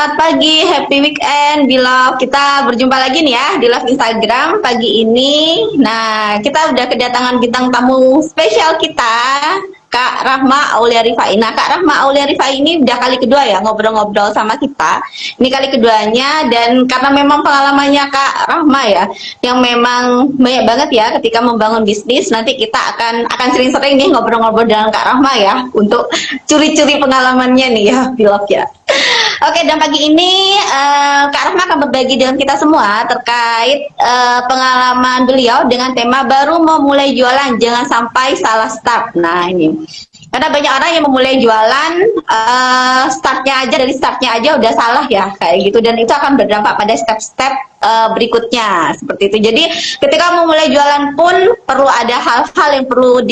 Selamat pagi, happy weekend, Beloved. Kita berjumpa lagi nih ya di live Instagram pagi ini. Nah, kita udah kedatangan bintang tamu spesial kita, Kak Rahma Aulia Rifai. Nah, Kak Rahma Aulia Rifai ini udah kali kedua ya ngobrol-ngobrol sama kita. Ini kali keduanya dan karena memang pengalamannya Kak Rahma ya, yang memang banyak banget ya ketika membangun bisnis. Nanti kita akan sering-sering nih ngobrol-ngobrol dengan Kak Rahma ya untuk curi-curi pengalamannya nih ya, Beloved ya. Oke, dan pagi ini Kak Rahma akan berbagi dengan kita semua terkait pengalaman beliau dengan tema baru mau mulai jualan, jangan sampai salah start. Nah ini, karena banyak orang yang memulai jualan, dari startnya aja udah salah ya, kayak gitu. Dan itu akan berdampak pada step-step berikutnya, seperti itu. Jadi ketika mau mulai jualan pun perlu ada hal-hal yang perlu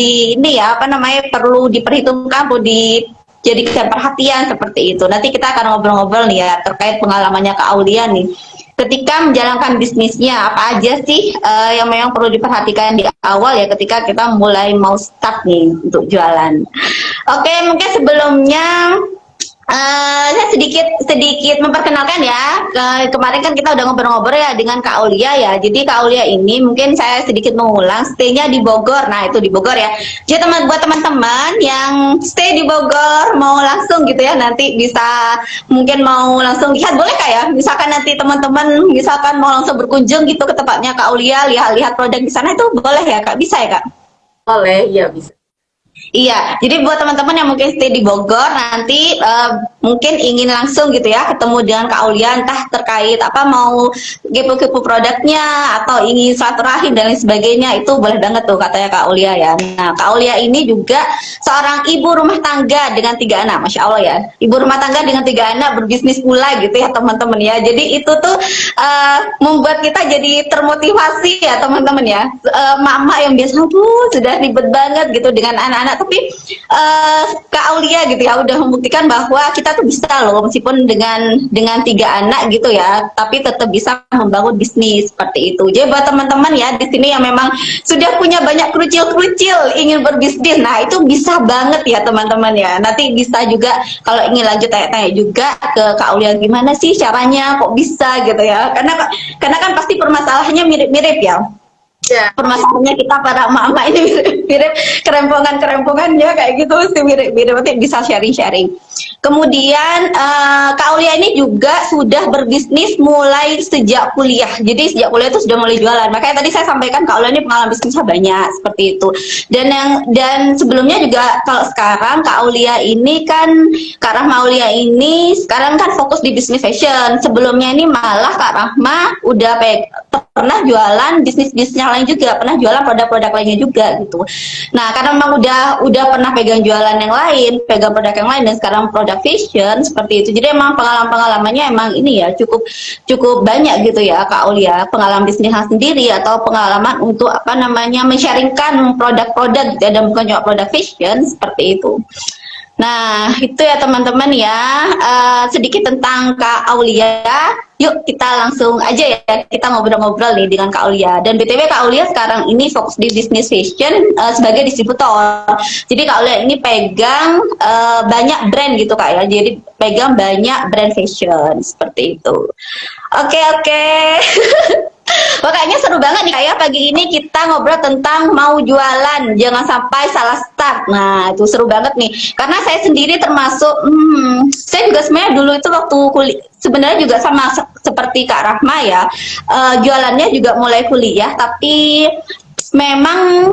perlu diperhitungkan, perlu jadikan perhatian seperti itu. Nanti kita akan ngobrol-ngobrol nih ya terkait pengalamannya Kak Aulia nih. Ketika menjalankan bisnisnya, apa aja sih yang memang perlu diperhatikan di awal ya ketika kita mulai mau start nih untuk jualan. Oke, mungkin sebelumnya saya sedikit memperkenalkan ya. Kemarin kan kita udah ngobrol-ngobrol ya dengan Kak Aulia ya. Jadi Kak Aulia ini mungkin saya sedikit mengulang, stay-nya di Bogor. Nah, itu di Bogor ya. Jadi buat teman-teman yang stay di Bogor mau langsung gitu ya, nanti bisa mungkin mau langsung lihat, boleh Kak ya? Misalkan nanti teman-teman misalkan mau langsung berkunjung gitu ke tempatnya Kak Aulia, lihat-lihat produk di sana, itu boleh ya Kak? Bisa ya Kak? Boleh, ya bisa. Iya, jadi buat teman-teman yang mungkin stay di Bogor nanti mungkin ingin langsung gitu ya ketemu dengan Kak Aulia, entah terkait apa mau kepo-kepo produknya atau ingin silaturahim dan lain sebagainya, itu boleh banget tuh katanya Kak Aulia ya. Nah, Kak Aulia ini juga seorang ibu rumah tangga dengan 3 anak, Masya Allah ya. Ibu rumah tangga dengan 3 anak berbisnis pula gitu ya teman-teman ya. Jadi itu tuh membuat kita jadi termotivasi ya teman-teman ya. Mama yang biasa tuh sudah ribet banget gitu dengan anak-anak, tapi Kak Aulia gitu ya udah membuktikan bahwa kita tuh bisa loh meskipun dengan 3 anak gitu ya, tapi tetap bisa membangun bisnis seperti itu. Jadi buat teman-teman ya di sini yang memang sudah punya banyak kerucil-kerucil ingin berbisnis, nah itu bisa banget ya teman-teman ya. Nanti bisa juga kalau ingin lanjut tanya-tanya juga ke Kak Aulia gimana sih caranya kok bisa gitu ya. Karena kan pasti permasalahannya mirip-mirip ya. Ya, Permasalahannya kita para emak-emak ini mirip kerempongan-kerempongannya kayak gitu, sih mirip-mirip. Nanti bisa sharing-sharing. Kemudian Kak Aulia ini juga sudah berbisnis mulai sejak kuliah. Jadi sejak kuliah itu sudah mulai jualan. Makanya tadi saya sampaikan Kak Aulia ini pengalaman bisnisnya banyak seperti itu. Dan sebelumnya juga kalau sekarang Kak Aulia ini kan, Kak Rahma Aulia ini sekarang kan fokus di bisnis fashion. Sebelumnya ini malah Kak Rahma udah pernah jualan bisnis-bisnisnya lain juga, pernah jualan produk-produk lainnya juga gitu. Nah, karena memang udah pernah pegang jualan yang lain, pegang produk yang lain, dan sekarang produk fashion seperti itu. Jadi emang pengalamannya emang ini ya cukup banyak gitu ya Kak Aulia, pengalaman bisnisnya sendiri atau pengalaman untuk men-sharingkan produk-produk dan bukan cuma produk fashion seperti itu. Nah, itu ya teman-teman ya, sedikit tentang Kak Aulia. Yuk kita langsung aja ya, kita ngobrol-ngobrol nih dengan Kak Aulia. Dan BTW Kak Aulia sekarang ini fokus di bisnis fashion sebagai distributor. Jadi Kak Aulia ini pegang banyak brand gitu Kak ya, jadi pegang banyak brand fashion, seperti itu. Oke. Makanya seru banget nih kayak pagi ini kita ngobrol tentang mau jualan, jangan sampai salah start. Nah itu seru banget nih, karena saya sendiri termasuk, saya juga sebenarnya dulu itu waktu kuliah, sebenarnya juga sama seperti Kak Rahma ya, jualannya juga mulai kuliah, tapi memang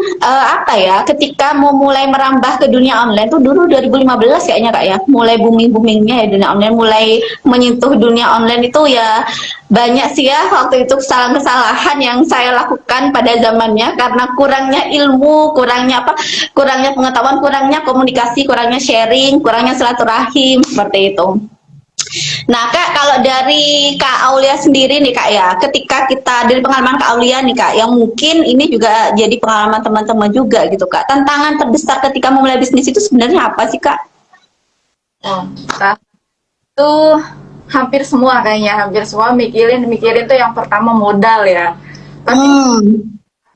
ketika mau mulai merambah ke dunia online tuh dulu 2015 kayaknya Kak ya, mulai boomingnya ya dunia online, mulai menyentuh dunia online itu ya. Banyak sih ya waktu itu kesalahan-kesalahan yang saya lakukan pada zamannya karena kurangnya ilmu, kurangnya pengetahuan, kurangnya komunikasi, kurangnya sharing, kurangnya silaturahim, seperti itu. Nah Kak, kalau dari Kak Aulia sendiri nih Kak ya, ketika kita dari pengalaman Kak Aulia nih Kak, yang mungkin ini juga jadi pengalaman teman-teman juga gitu Kak, tantangan terbesar ketika memulai bisnis itu sebenarnya apa sih Kak? Kak, itu hampir semua mikirin tuh yang pertama modal ya. Tapi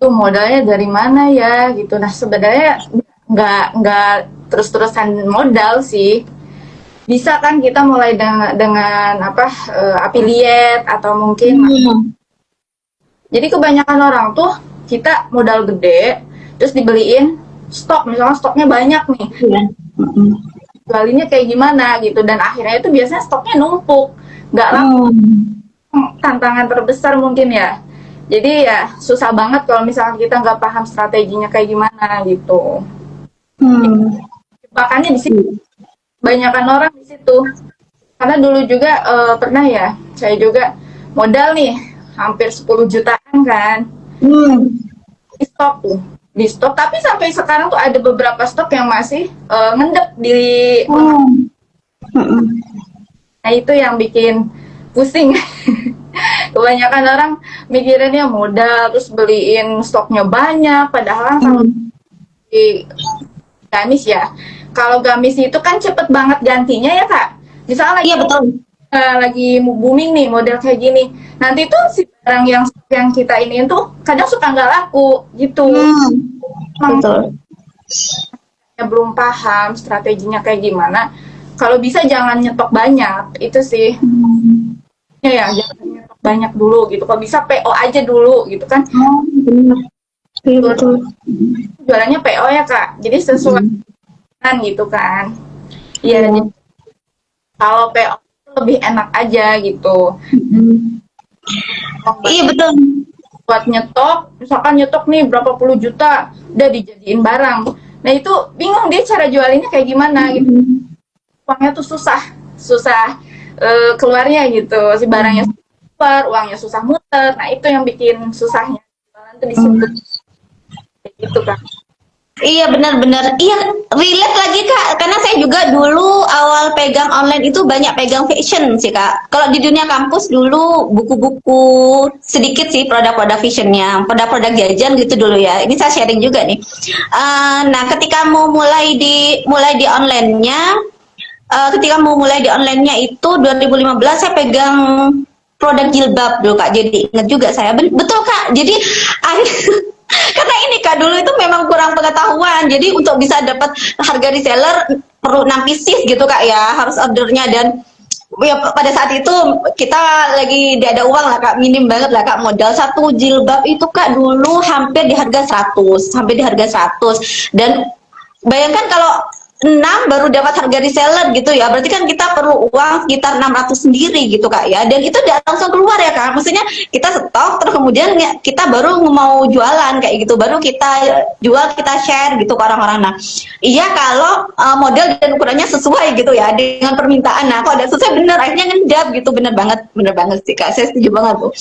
tuh modalnya dari mana ya gitu. Nah sebenarnya nggak terus-terusan modal sih. bisa kan kita mulai dengan apa affiliate atau mungkin jadi kebanyakan orang tuh kita modal gede terus dibeliin stok, misalnya stoknya banyak nih, jualinnya kayak gimana gitu, dan akhirnya itu biasanya stoknya numpuk, nggak laku. Tantangan terbesar mungkin ya. Jadi ya susah banget kalau misalnya kita nggak paham strateginya kayak gimana gitu. Jebakannya di situ. Banyakan orang di situ. Karena dulu juga pernah ya, saya juga modal nih hampir 10 jutaan kan. Di stok tuh. Di stok, tapi sampai sekarang tuh ada beberapa stok yang masih ngendep di Nah, itu yang bikin pusing. Kebanyakan orang mikirinnya modal terus beliin stoknya banyak, padahal kalau di gamis ya, kalau gamis itu kan cepet banget gantinya ya kak. Misalnya lagi, betul. Lagi booming nih model kayak gini, nanti tuh si barang yang kita iniin tuh kadang suka nggak laku gitu. Betul. Belum paham strateginya kayak gimana. Kalau bisa jangan nyetok banyak, itu sih. Ya, jangan nyetok banyak dulu gitu. Kalau bisa PO aja dulu gitu kan. Betul. Jualannya PO ya kak, jadi sesuai kan gitu kan. Iya. Jadi, kalau PO lebih enak aja gitu. Iya betul. Buat nyetok, misalkan nyetok nih berapa puluh juta, udah dijadiin barang. Nah itu bingung dia cara jualinnya kayak gimana gitu. Uangnya tuh susah keluarnya gitu. Si barangnya keluar, uangnya susah muter. Nah itu yang bikin susahnya. Jualan tuh di situ. Kayak gitu kan. Iya benar-benar, iya relate lagi kak, karena saya juga dulu awal pegang online itu banyak pegang fashion sih kak. Kalau di dunia kampus dulu buku-buku sedikit sih produk-produk fashionnya, produk-produk jajan gitu dulu ya. Ini saya sharing juga nih. Nah ketika mau mulai di online-nya, ketika mau mulai di online-nya itu 2015 saya pegang produk jilbab dulu kak. Jadi ingat juga saya, betul kak. Jadi karena ini kak dulu itu memang kurang pengetahuan, jadi untuk bisa dapat harga reseller perlu 6 pieces gitu kak ya, harus ordernya, dan ya pada saat itu kita lagi tidak ada uang lah kak, minim banget lah kak, modal satu jilbab itu kak dulu hampir di harga 100, sampai di harga 100, dan bayangkan kalau 6 baru dapat harga reseller gitu ya, berarti kan kita perlu uang sekitar 600 sendiri gitu kak ya, dan itu tidak langsung keluar ya kak, maksudnya kita stok terus kemudian kita baru mau jualan kayak gitu, baru kita jual, kita share gitu ke orang-orang. Nah iya kalau model dan ukurannya sesuai gitu ya dengan permintaan. Nah kalau ada sesuai bener akhirnya ngendap gitu, bener banget sih kak, saya setuju banget tuh.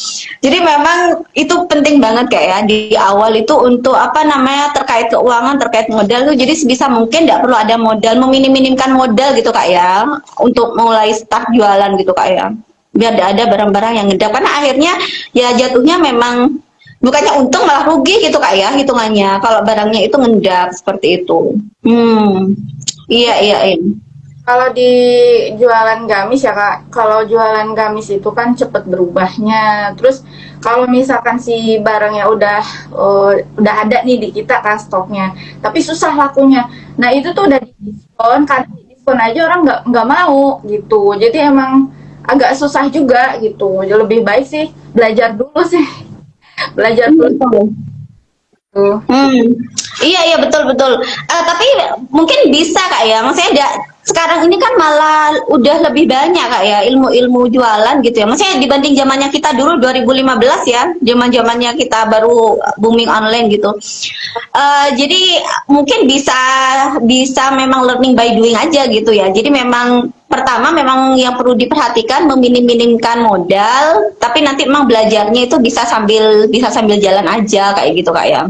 Jadi memang itu penting banget kayak ya di awal itu untuk apa namanya terkait keuangan, terkait modal tuh, jadi sebisa mungkin tidak perlu ada modal, meminim-minimkan modal gitu kak ya, untuk mulai start jualan gitu kak ya, biar ada barang-barang yang ngedap, karena akhirnya ya jatuhnya memang bukannya untung malah rugi gitu kak ya hitungannya kalau barangnya itu ngendap seperti itu. Iya. Kalau di jualan gamis ya kak, kalau jualan gamis itu kan cepet berubahnya. Terus kalau misalkan si barangnya udah ada nih di kita kan stoknya, tapi susah lakunya. Nah itu tuh udah di diskon, karena di diskon aja orang nggak mau gitu. Jadi emang agak susah juga gitu. Jadi lebih baik sih belajar dulu sih, belajar dulu. Iya betul. Tapi mungkin bisa kak ya, maksudnya sekarang ini kan malah udah lebih banyak kak ya ilmu-ilmu jualan gitu ya. Maksudnya dibanding zamannya kita dulu 2015 ya, zamannya kita baru booming online gitu. Jadi mungkin bisa memang learning by doing aja gitu ya. Jadi memang pertama memang yang perlu diperhatikan meminim-minimkan modal, tapi nanti memang belajarnya itu bisa sambil jalan aja kayak gitu kak ya.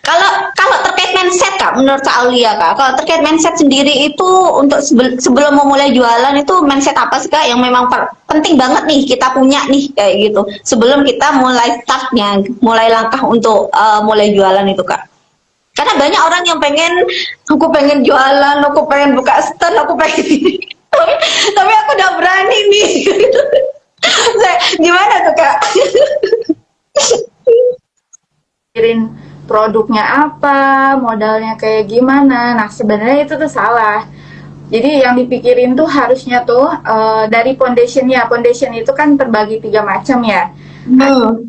Kalau terkait mindset kak, menurut Kak Aulia kak, kalau terkait mindset sendiri itu untuk sebelum memulai jualan itu mindset apa sih kak yang memang penting banget nih kita punya nih kayak gitu sebelum kita mulai startnya, mulai langkah untuk mulai jualan itu kak? Karena banyak orang yang aku pengen jualan, aku pengen buka stand, aku pengen ini, tapi aku udah berani nih. Gimana tuh kak? Pikirin produknya apa, modalnya kayak gimana. Nah sebenarnya itu tuh salah. Jadi yang dipikirin tuh harusnya tuh dari foundationnya. Foundation itu kan terbagi 3 macam ya. Hmm.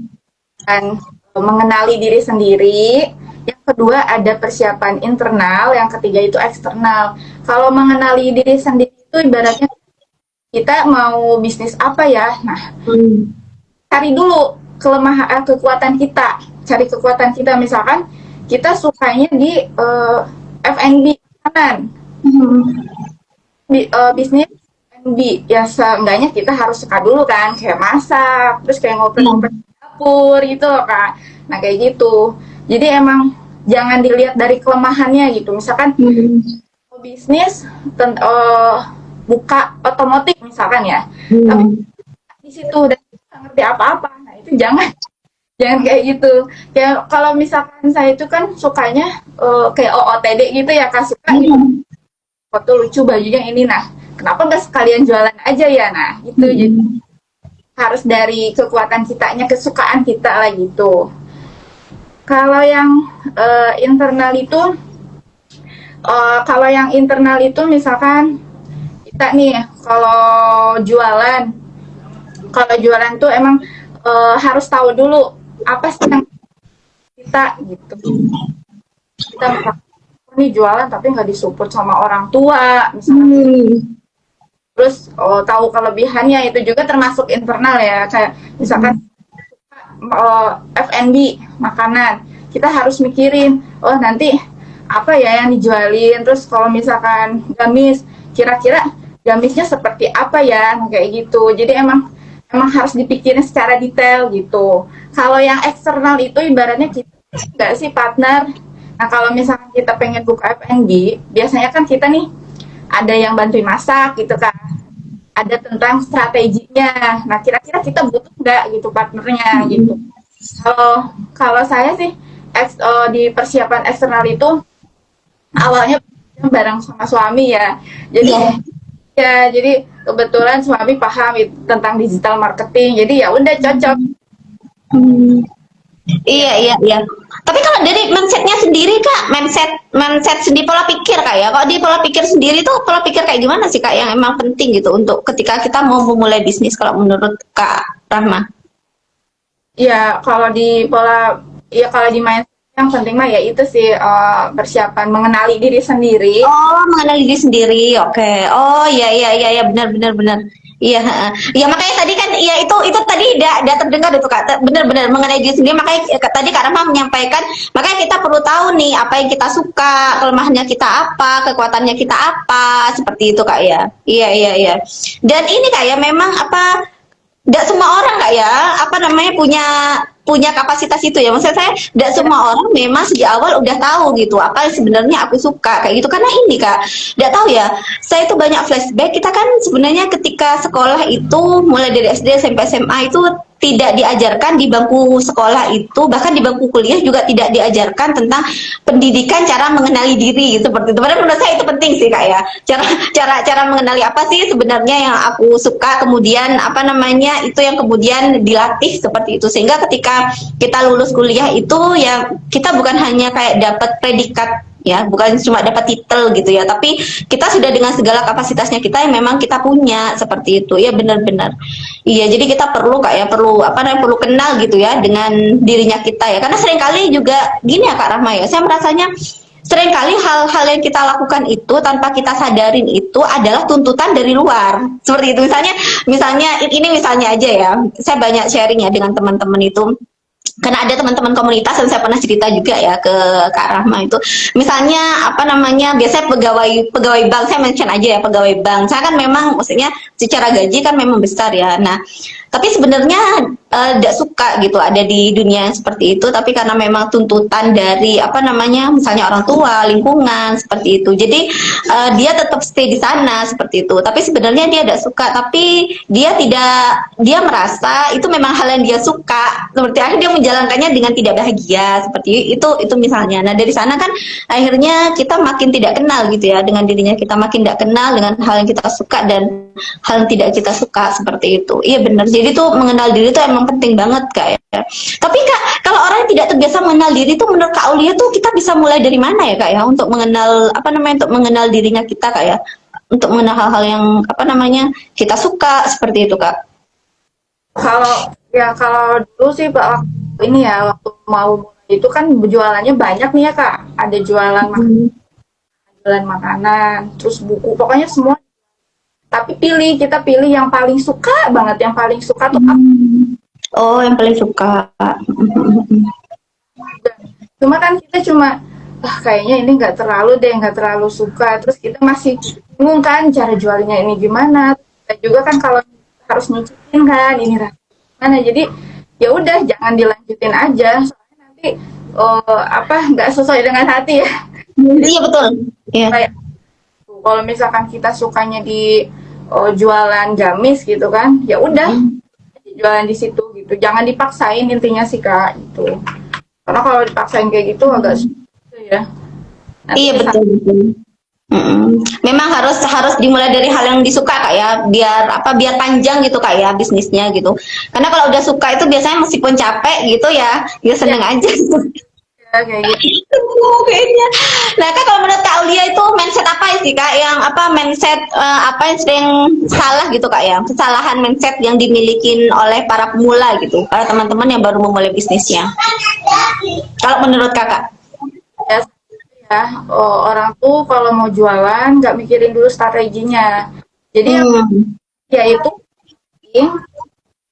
Dan mengenali diri sendiri. Yang kedua ada persiapan internal. Yang ketiga itu eksternal. Kalau mengenali diri sendiri itu ibaratnya kita mau bisnis apa ya. Nah, Hmm. cari dulu kekuatan kita. Cari kekuatan kita, misalkan kita sukanya di F&B makanan. Hmm. Bisnis F&B ya, seenggaknya kita harus suka dulu kan, kayak masak, terus kayak ngobrol-ngobrol di dapur gitu loh Kak. Nah kayak gitu. Jadi emang jangan dilihat dari kelemahannya gitu. Misalkan Hmm. bisnis buka otomotif misalkan ya, tapi Hmm. di situ dan nggak ngerti apa-apa. Nah itu jangan jangan kayak gitu. Kayak kalau misalkan saya itu kan sukanya kayak OOTD gitu ya Kak, suka gitu. Foto lucu bajunya ini, nah kenapa nggak sekalian jualan aja ya, nah gitu. Jadi harus dari kekuatan kitanya, kesukaan kita lah gitu. Kalau yang internal itu misalkan kita nih kalau jualan tuh emang harus tahu dulu apa sih yang kita gitu. Kita misalkan nih jualan tapi nggak disupport sama orang tua misalkan. Terus tahu kelebihannya, itu juga termasuk internal ya, kayak misalkan F&B makanan, kita harus mikirin nanti apa ya yang dijualin, terus kalau misalkan gamis, kira-kira gamisnya seperti apa ya, kayak gitu. Jadi emang harus dipikirin secara detail gitu. Kalau yang eksternal itu ibaratnya kita nggak sih partner. Nah kalau misalkan kita pengen buka F&B, biasanya kan kita nih ada yang bantuin masak gitu kan, ada tentang strateginya. Nah kira-kira kita butuh nggak gitu partnernya gitu. Kalau kalau saya sih di persiapan eksternal itu awalnya bareng sama suami ya. Jadi jadi kebetulan suami paham tentang digital marketing. Jadi ya udah cocok. Iya. Tapi kalau dari mindsetnya sendiri Kak, mindset sendiri, pola pikir Kak ya. Kalau di pola pikir sendiri tuh pola pikir kayak gimana sih Kak yang emang penting gitu untuk ketika kita mau memulai bisnis kalau menurut Kak Rahma? Ya kalau di mindset yang penting mah ya itu sih persiapan mengenali diri sendiri. Oh, mengenali diri sendiri. Oke. Oh, iya, benar. Iya, heeh. Ya makanya tadi kan ya itu tadi udah terdengar itu Kak. Benar mengenai diri sendiri, makanya tadi Kak Rahma menyampaikan, makanya kita perlu tahu nih apa yang kita suka, kelemahannya kita apa, kekuatannya kita apa, seperti itu Kak ya. Iya. Dan ini Kak ya memang apa, nggak semua orang Kak ya, apa namanya, punya kapasitas itu ya. Maksud saya nggak semua orang memang sejak awal udah tahu gitu apa yang sebenarnya aku suka kayak gitu. Karena ini Kak, nggak tahu ya, saya itu banyak flashback. Kita kan sebenarnya ketika sekolah itu mulai dari SD, SMP, SMA itu tidak diajarkan di bangku sekolah itu, bahkan di bangku kuliah juga tidak diajarkan tentang pendidikan cara mengenali diri seperti itu. Padahal menurut saya itu penting sih Kak ya. Cara mengenali apa sih sebenarnya yang aku suka, kemudian apa namanya itu yang kemudian dilatih seperti itu, sehingga ketika kita lulus kuliah itu ya kita bukan hanya kayak dapat predikat ya, bukan cuma dapat titel gitu ya, tapi kita sudah dengan segala kapasitasnya kita yang memang kita punya seperti itu ya. Benar-benar iya, jadi kita perlu kayak perlu kenal gitu ya dengan dirinya kita ya, karena seringkali juga gini ya Kak Rahma ya, saya merasanya seringkali hal-hal yang kita lakukan itu tanpa kita sadarin itu adalah tuntutan dari luar seperti itu. Misalnya ini misalnya aja ya, saya banyak sharing ya dengan teman-teman itu, karena ada teman-teman komunitas dan saya pernah cerita juga ya ke Kak Rahma itu, misalnya apa namanya, biasanya pegawai bank, saya mention aja ya, pegawai bank saya kan memang maksudnya secara gaji kan memang besar ya. Nah tapi sebenarnya tidak suka gitu ada di dunia seperti itu, tapi karena memang tuntutan dari apa namanya, misalnya orang tua, lingkungan seperti itu, jadi dia tetap stay di sana seperti itu. Tapi sebenarnya dia tidak suka, tapi dia merasa itu memang hal yang dia suka, seperti akhirnya dia menjalankannya dengan tidak bahagia seperti itu misalnya. Nah dari sana kan akhirnya kita makin tidak kenal gitu ya dengan dirinya, kita makin tidak kenal dengan hal yang kita suka dan hal yang tidak kita suka seperti itu. Iya benar, jadi tuh mengenal diri tuh emang penting banget Kak ya. Tapi Kak, kalau orang yang tidak terbiasa mengenal diri tuh menurut Kak Aulia tuh kita bisa mulai dari mana ya Kak ya untuk mengenal apa namanya, untuk mengenal dirinya kita Kak ya? untuk mengenal hal-hal yang apa namanya kita suka seperti itu Kak. Kalau dulu sih Pak, ini ya waktu mau mulai itu kan jualannya banyak nih ya Kak. Ada jualan makanan, terus buku, pokoknya semua. Tapi kita pilih yang paling suka banget, yang paling suka tuh apa? Oh, yang paling suka. Cuma kan kita kayaknya ini nggak terlalu suka. Terus kita masih bingung kan cara jualnya ini gimana. Kita juga kan kalau harus nyicipin kan ini gimana. Jadi ya udah jangan dilanjutin aja. Soalnya nanti nggak sesuai dengan hati ya. Iya betul. Iya. Kayak kalau misalkan kita sukanya di jualan gamis gitu kan, ya udah jualan di situ gitu. Jangan dipaksain intinya sih Kak gitu. Karena kalau dipaksain kayak gitu agak sulit ya. Nanti Iya betul betul. Memang harus dimulai dari hal yang disuka Kak ya, biar panjang gitu Kak ya bisnisnya gitu. Karena kalau udah suka itu biasanya meskipun capek gitu ya seneng aja. Ya, kayak gitu. Kayaknya. Nah Kak, kalau menurut Kak Aulia itu mindset apa sih Kak yang mindset apa yang sering salah gitu Kak ya, kesalahan mindset yang dimiliki oleh para pemula gitu, para teman-teman yang baru memulai bisnisnya. Kalau menurut Kakak? Orang tuh kalau mau jualan nggak mikirin dulu strateginya. Jadi ya itu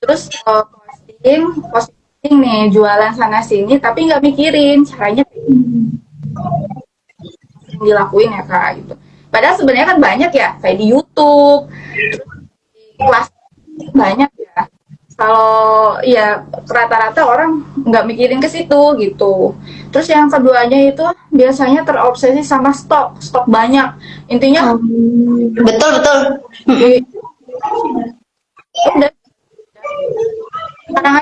terus posting nih jualan sana sini tapi nggak mikirin caranya dilakuin ya Kak gitu. Padahal sebenarnya kan banyak ya kayak di YouTube, terus di kelas banyak ya. Kalau ya rata-rata orang nggak mikirin ke situ gitu. Terus yang keduanya itu biasanya terobsesi sama stok banyak. Intinya betul udah sekarang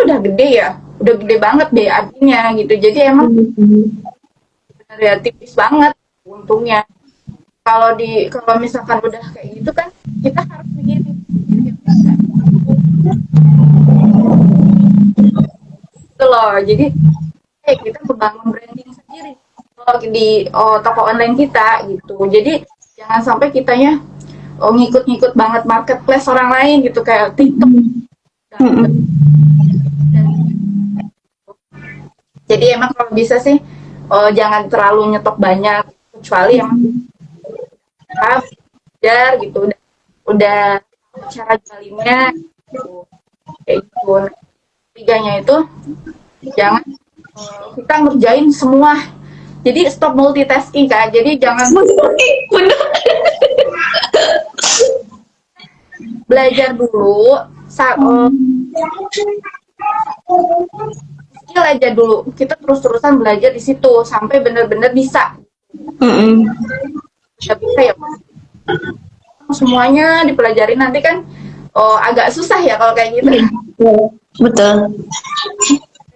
udah gede ya, udah gede banget deh artinya gitu. Jadi emang benar ya tipis banget untungnya. Kalau misalkan udah kayak gitu kan kita harus mikirin gitu loh. Jadi kita membangun branding sendiri di toko online kita gitu. Jadi jangan sampai kitanya ngikut-ngikut banget marketplace orang lain gitu kayak TikTok. Jadi emang kalau bisa sih jangan terlalu nyetok banyak kecuali yang belajar gitu udah cara jualinnya gitu. Kayak gitu. Tiganya itu jangan kita ngerjain semua. Jadi stop multitasking Kak. Jadi jangan belajar dulu skill aja dulu. Kita terus-terusan belajar di situ sampai benar-benar bisa. Bisa ya. Semuanya dipelajari nanti kan agak susah ya kalau kayak gitu. Betul.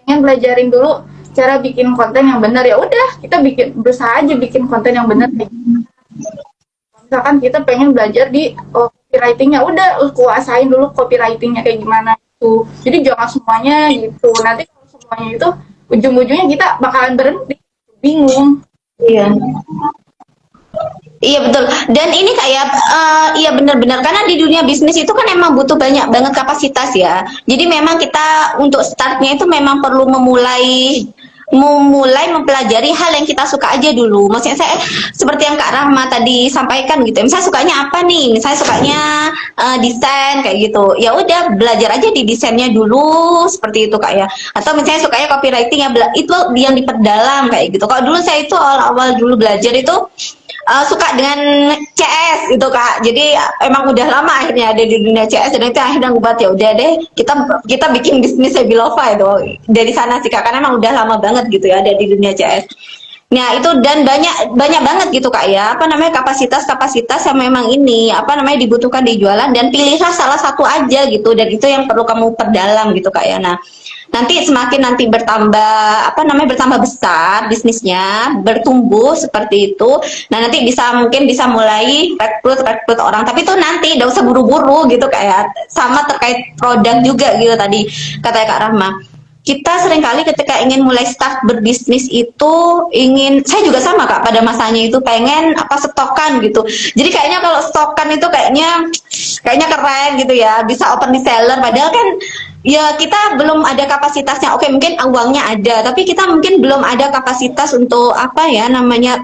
Pengen belajarin dulu cara bikin konten yang benar ya udah kita berusaha aja bikin konten yang benar. Misalkan kita pengen belajar di copywritingnya udah kuasain dulu copywritingnya kayak gimana tuh. Jadi jangan semuanya gitu. Nanti kalau semuanya itu ujung-ujungnya kita bakalan berhenti bingung. Iya. Iya betul. Dan ini kayak iya benar-benar karena di dunia bisnis itu kan emang butuh banyak banget kapasitas ya. Jadi memang kita untuk startnya itu memang perlu memulai mempelajari hal yang kita suka aja dulu. Maksudnya saya seperti yang Kak Rahma tadi sampaikan gitu. Misalnya sukanya apa nih? Misalnya sukanya desain kayak gitu. Ya udah belajar aja di desainnya dulu seperti itu Kak ya. Atau misalnya sukanya copywriting ya itu yang diperdalam kayak gitu. Kalau dulu saya itu awal-awal dulu belajar itu suka dengan CS gitu Kak. Jadi emang udah lama akhirnya ada di dunia CS dan itu akhirnya buat ya udah deh kita bikin bisnis Sebilova itu dari sana sih Kak karena emang udah lama banget gitu ya ada di dunia CS. Nah itu dan banyak banget gitu Kak ya kapasitas yang memang ini dibutuhkan di jualan dan pilihlah salah satu aja gitu dan itu yang perlu kamu perdalam gitu Kak ya. Nah nanti semakin bertambah besar bisnisnya bertumbuh seperti itu. Nah nanti mungkin bisa mulai rekrut orang tapi itu nanti udah usah buru-buru gitu kayak sama terkait produk juga gitu tadi katanya Kak Rahma. kita seringkali ketika ingin mulai start berbisnis itu saya juga sama Kak pada masanya itu pengen stokan gitu. Jadi kayaknya kalau stokan itu kayaknya keren gitu ya, bisa open reseller padahal kan ya kita belum ada kapasitasnya. Oke, mungkin uangnya ada, tapi kita mungkin belum ada kapasitas untuk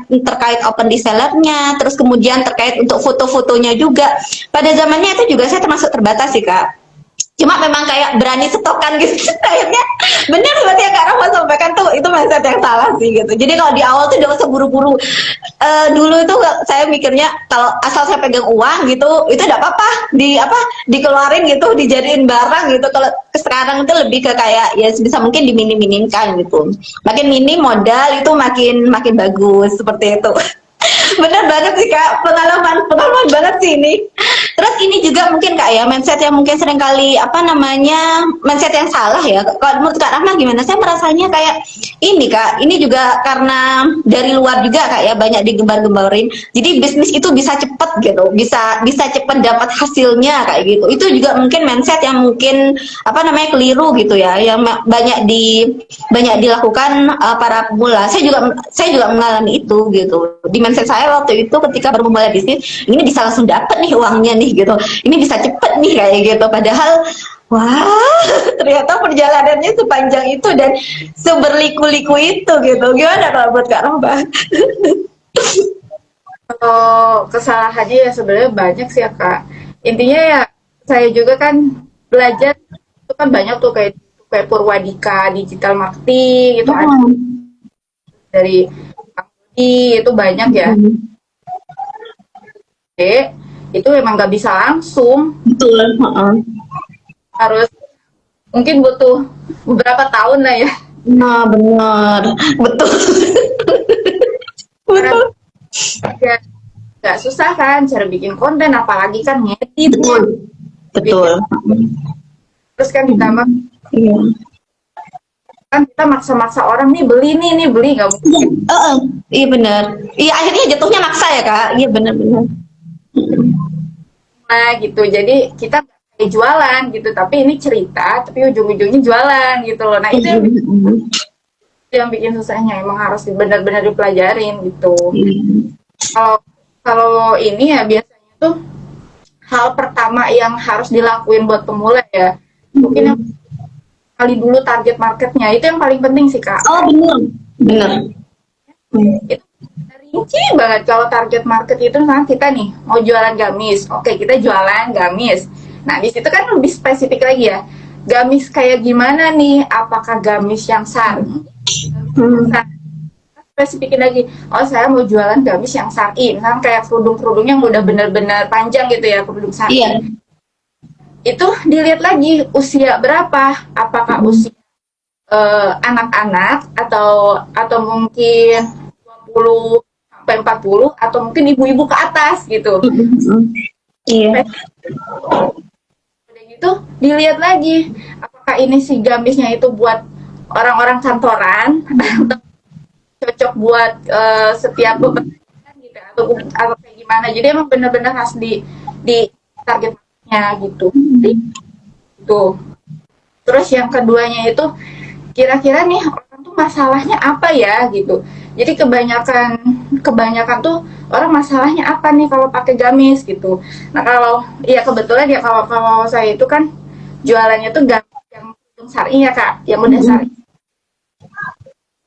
terkait open resellernya, terus kemudian terkait untuk foto-fotonya juga. Pada zamannya itu juga saya termasuk terbatas sih Kak. Cuma memang kayak berani stokan gitu. Akhirnya bener seperti yang Kak Rahma sampaikan tuh, itu mindset yang salah sih gitu. Jadi kalau di awal tuh jangan seburu-buru. Dulu itu saya mikirnya kalau asal saya pegang uang gitu, itu tidak apa-apa dikeluarin gitu, dijadiin barang gitu. Kalau sekarang itu lebih ke kayak ya bisa mungkin diminim-minimkan gitu. Makin minim modal itu makin bagus seperti itu. Bener banget sih Kak, pengalaman banget sih ini. Terus ini juga mungkin Kak ya, mindset yang mungkin seringkali mindset yang salah ya. Kalau menurut Kak Rahma gimana? Saya merasanya kayak ini Kak, ini juga karena dari luar juga Kak ya, banyak digembar-gemborin. Jadi bisnis itu bisa cepet gitu, bisa cepet dapat hasilnya kayak gitu. Itu juga mungkin mindset yang mungkin keliru gitu ya, yang banyak dilakukan para pemula. Saya juga mengalami itu gitu. Di mindset saya waktu itu ketika baru memulai bisnis, ini bisa langsung dapat nih uangnya nih gitu, ini bisa cepet nih kayak gitu, padahal wah ternyata perjalanannya sepanjang itu dan seberliku-liku itu gitu. Gimana kalau buat Kak Roba? Kalau kesalahannya ya sebenarnya banyak sih ya Kak. Intinya ya saya juga kan belajar itu kan banyak tuh kayak Purwadika digital marketing itu ada dari itu banyak ya. Itu memang nggak bisa langsung. Betul. Harus mungkin butuh beberapa tahun lah ya. Nah benar, betul. Betul. Ya, nggak susah kan cara bikin konten, apalagi kan ngedit. Betul. Terus kan ditambah Iya. kan kita maksa-maksa orang nih beli nggak mungkin. Iya benar. Iya akhirnya jatuhnya maksa ya Kak. Iya benar-benar. Nah gitu, jadi kita kayak jualan gitu, tapi ini cerita, tapi ujung-ujungnya jualan gitu loh. Nah itu yang bikin susahnya, emang harus benar-benar dipelajarin gitu. Kalau ini ya biasanya tuh hal pertama yang harus dilakuin buat pemula ya, mungkin yang kali dulu target marketnya itu yang paling penting sih Kak. Oh benar. Itu rinci banget kalau target market itu. Misalnya kita nih mau jualan gamis, oke kita jualan gamis. Nah di situ kan lebih spesifik lagi ya, gamis kayak gimana nih, apakah gamis yang syar'i, spesifikin lagi, oh saya mau jualan gamis yang syar'i, misalnya kayak kerudung yang udah bener-bener panjang gitu ya, kerudung syar'i. Iya. Itu dilihat lagi usia berapa, apakah usia anak-anak atau mungkin 20 sampai 40 atau mungkin ibu-ibu ke atas gitu. Iya. Udah gitu dilihat lagi apakah ini si gamisnya itu buat orang-orang kantoran atau cocok buat setiap pekerjaan gitu atau kayak gimana. Jadi emang benar-benar harus di targetnya gitu. Tuh. Terus yang keduanya itu kira-kira nih orang tuh masalahnya apa ya gitu. Jadi kebanyakan tuh orang masalahnya apa nih kalau pakai gamis gitu. Nah kalau ya kebetulan ya kalau saya itu kan jualannya tuh gamis yang syar'i ya Kak, yang udah syar'i.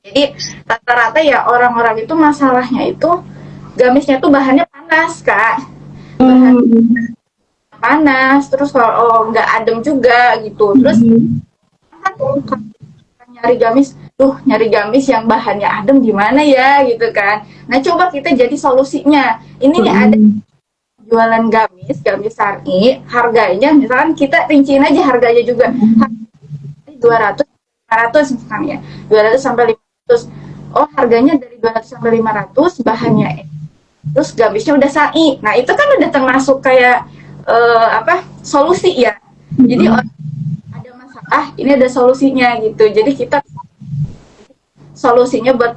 Jadi rata-rata ya orang-orang itu masalahnya itu gamisnya tuh bahannya panas Kak. Panas, terus kalau nggak adem juga gitu. Terus nyari gamis yang bahannya adem gimana ya gitu kan. Nah coba kita jadi solusinya. Ini nih ada jualan gamis syar'i, harganya misalkan kita rinciin aja harganya juga. 200 500 misalnya. 200 sampai 500. Oh, harganya dari 200 sampai 500, bahannya terus gamisnya udah syar'i. Nah, itu kan udah termasuk kayak solusi ya. Jadi ada masalah, ini ada solusinya gitu. Jadi kita solusinya buat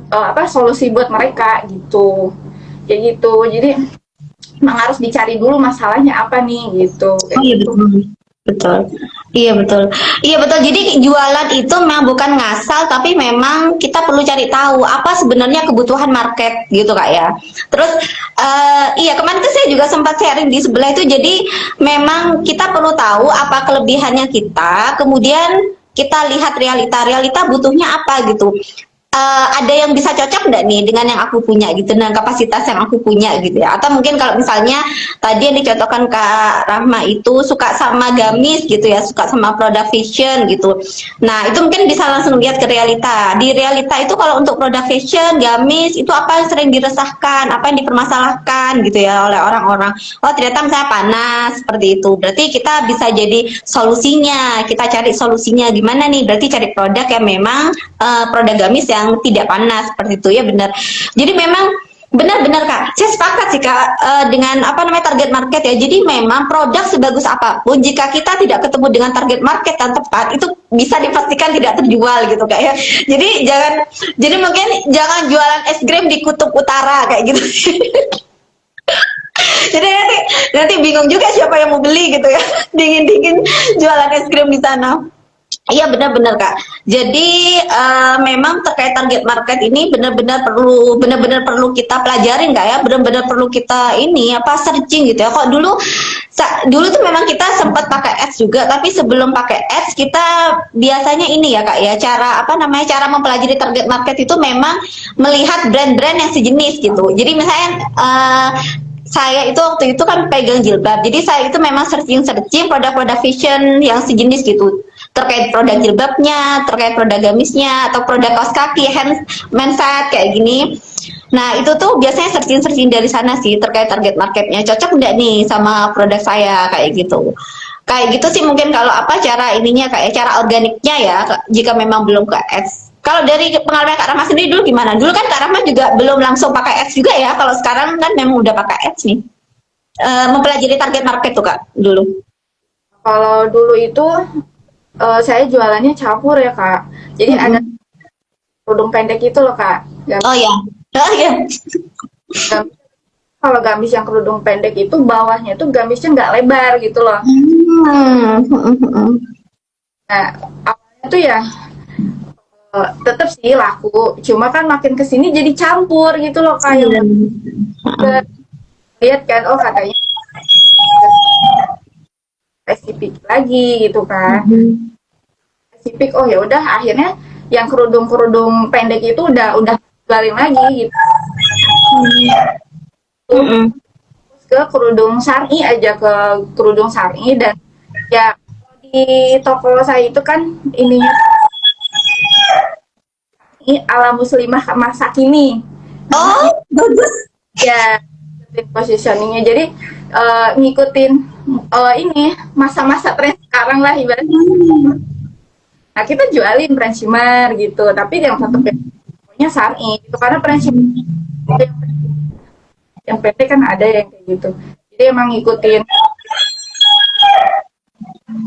solusi buat mereka gitu. Kayak gitu. Jadi memang harus dicari dulu masalahnya apa nih gitu. Oh iya betul. Iya betul, iya betul. Jadi jualan itu memang bukan ngasal, tapi memang kita perlu cari tahu apa sebenarnya kebutuhan market gitu kak ya. Terus iya kemarin tuh saya juga sempat sharing di sebelah itu. Jadi memang kita perlu tahu apa kelebihannya kita, kemudian kita lihat realita butuhnya apa gitu. Ada yang bisa cocok nggak nih dengan yang aku punya gitu, dengan kapasitas yang aku punya gitu ya. Atau mungkin kalau misalnya tadi yang dicocokkan Kak Rahma itu suka sama gamis gitu ya, suka sama produk fashion gitu. Nah itu mungkin bisa langsung lihat ke realita. Di realita itu kalau untuk produk fashion, gamis itu apa yang sering diresahkan, apa yang dipermasalahkan gitu ya oleh orang-orang. Oh ternyata misalnya panas seperti itu. Berarti kita bisa jadi solusinya. Kita cari solusinya gimana nih? Berarti cari produk yang memang produk gamis yang tidak panas seperti itu ya benar. Jadi memang benar-benar kak, saya sepakat sih kak dengan apa namanya target market ya. Jadi memang produk sebagus apapun jika kita tidak ketemu dengan target market yang tepat itu bisa dipastikan tidak terjual gitu kak ya. Jadi mungkin jangan jualan es krim di kutub utara kayak gitu. Jadi nanti bingung juga siapa yang mau beli gitu ya. Dingin-dingin jualan es krim di sana. Iya benar-benar kak. Jadi memang terkait target market ini benar-benar perlu kita pelajarin kak ya. Benar-benar perlu kita ini apa searching gitu ya. Kok dulu tuh memang kita sempat pakai ads juga, tapi sebelum pakai ads kita biasanya ini ya kak ya. Cara apa namanya cara mempelajari target market itu memang melihat brand-brand yang sejenis gitu. Jadi misalnya saya itu waktu itu kan pegang jilbab, jadi saya itu memang searching produk-produk fashion yang sejenis gitu, terkait produk jilbabnya, terkait produk gamisnya, atau produk kaos kaki, handset kayak gini. Nah itu tuh biasanya searching dari sana sih terkait target marketnya, cocok nggak nih sama produk saya kayak gitu. Kayak gitu sih mungkin kalau apa cara ininya kayak cara organiknya ya, jika memang belum ke ads. Kalau dari pengalaman Kak Rahma sendiri dulu gimana? Dulu kan Kak Rahma juga belum langsung pakai ads juga ya. Kalau sekarang kan memang udah pakai ads nih. Mempelajari target market tuh Kak dulu. Kalau dulu itu saya jualannya campur ya kak. Jadi ada kerudung pendek itu loh kak. Oh ya. Oh ya. Kalau gamis yang kerudung pendek itu bawahnya tuh gamisnya nggak lebar gitu loh. Nah awalnya tuh ya tetap sih laku. Cuma kan makin kesini jadi campur gitu loh kayak lihat kan oh katanya spesifik lagi gitu kan. Spesifik oh ya udah akhirnya yang kerudung pendek itu udah jualin lagi gitu. Ke kerudung syar'i aja ke kerudung syar'i dan ya di toko saya itu kan ininya ini ala muslimah masa kini. Oh bagus. Ya positioningnya jadi ngikutin ini masa-masa tren sekarang lah ibaratnya. Nah kita jualin brand shimmer gitu, tapi yang tetap pokoknya syar'i itu karena brand shimmer yang PT kan ada yang kayak gitu. Jadi emang ngikutin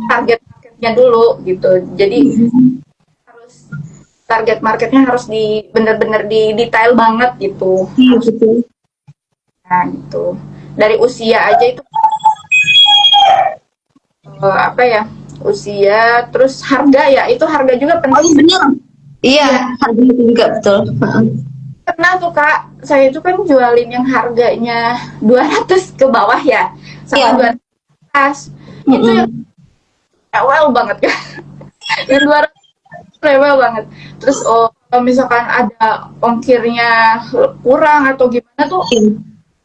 target marketnya dulu gitu. Jadi harus target marketnya harus bener-bener di detail banget gitu. Nah gitu. Dari usia aja itu apa ya? Usia terus harga ya itu harga juga penting. Oh benar. Iya, harga itu juga betul. Pernah tuh kak, saya itu kan jualin yang harganya 200 ke bawah ya, sama 200 atas. Itu yang rewel banget kan. Yang 200 rewel banget. Terus kalau misalkan ada ongkirnya kurang atau gimana tuh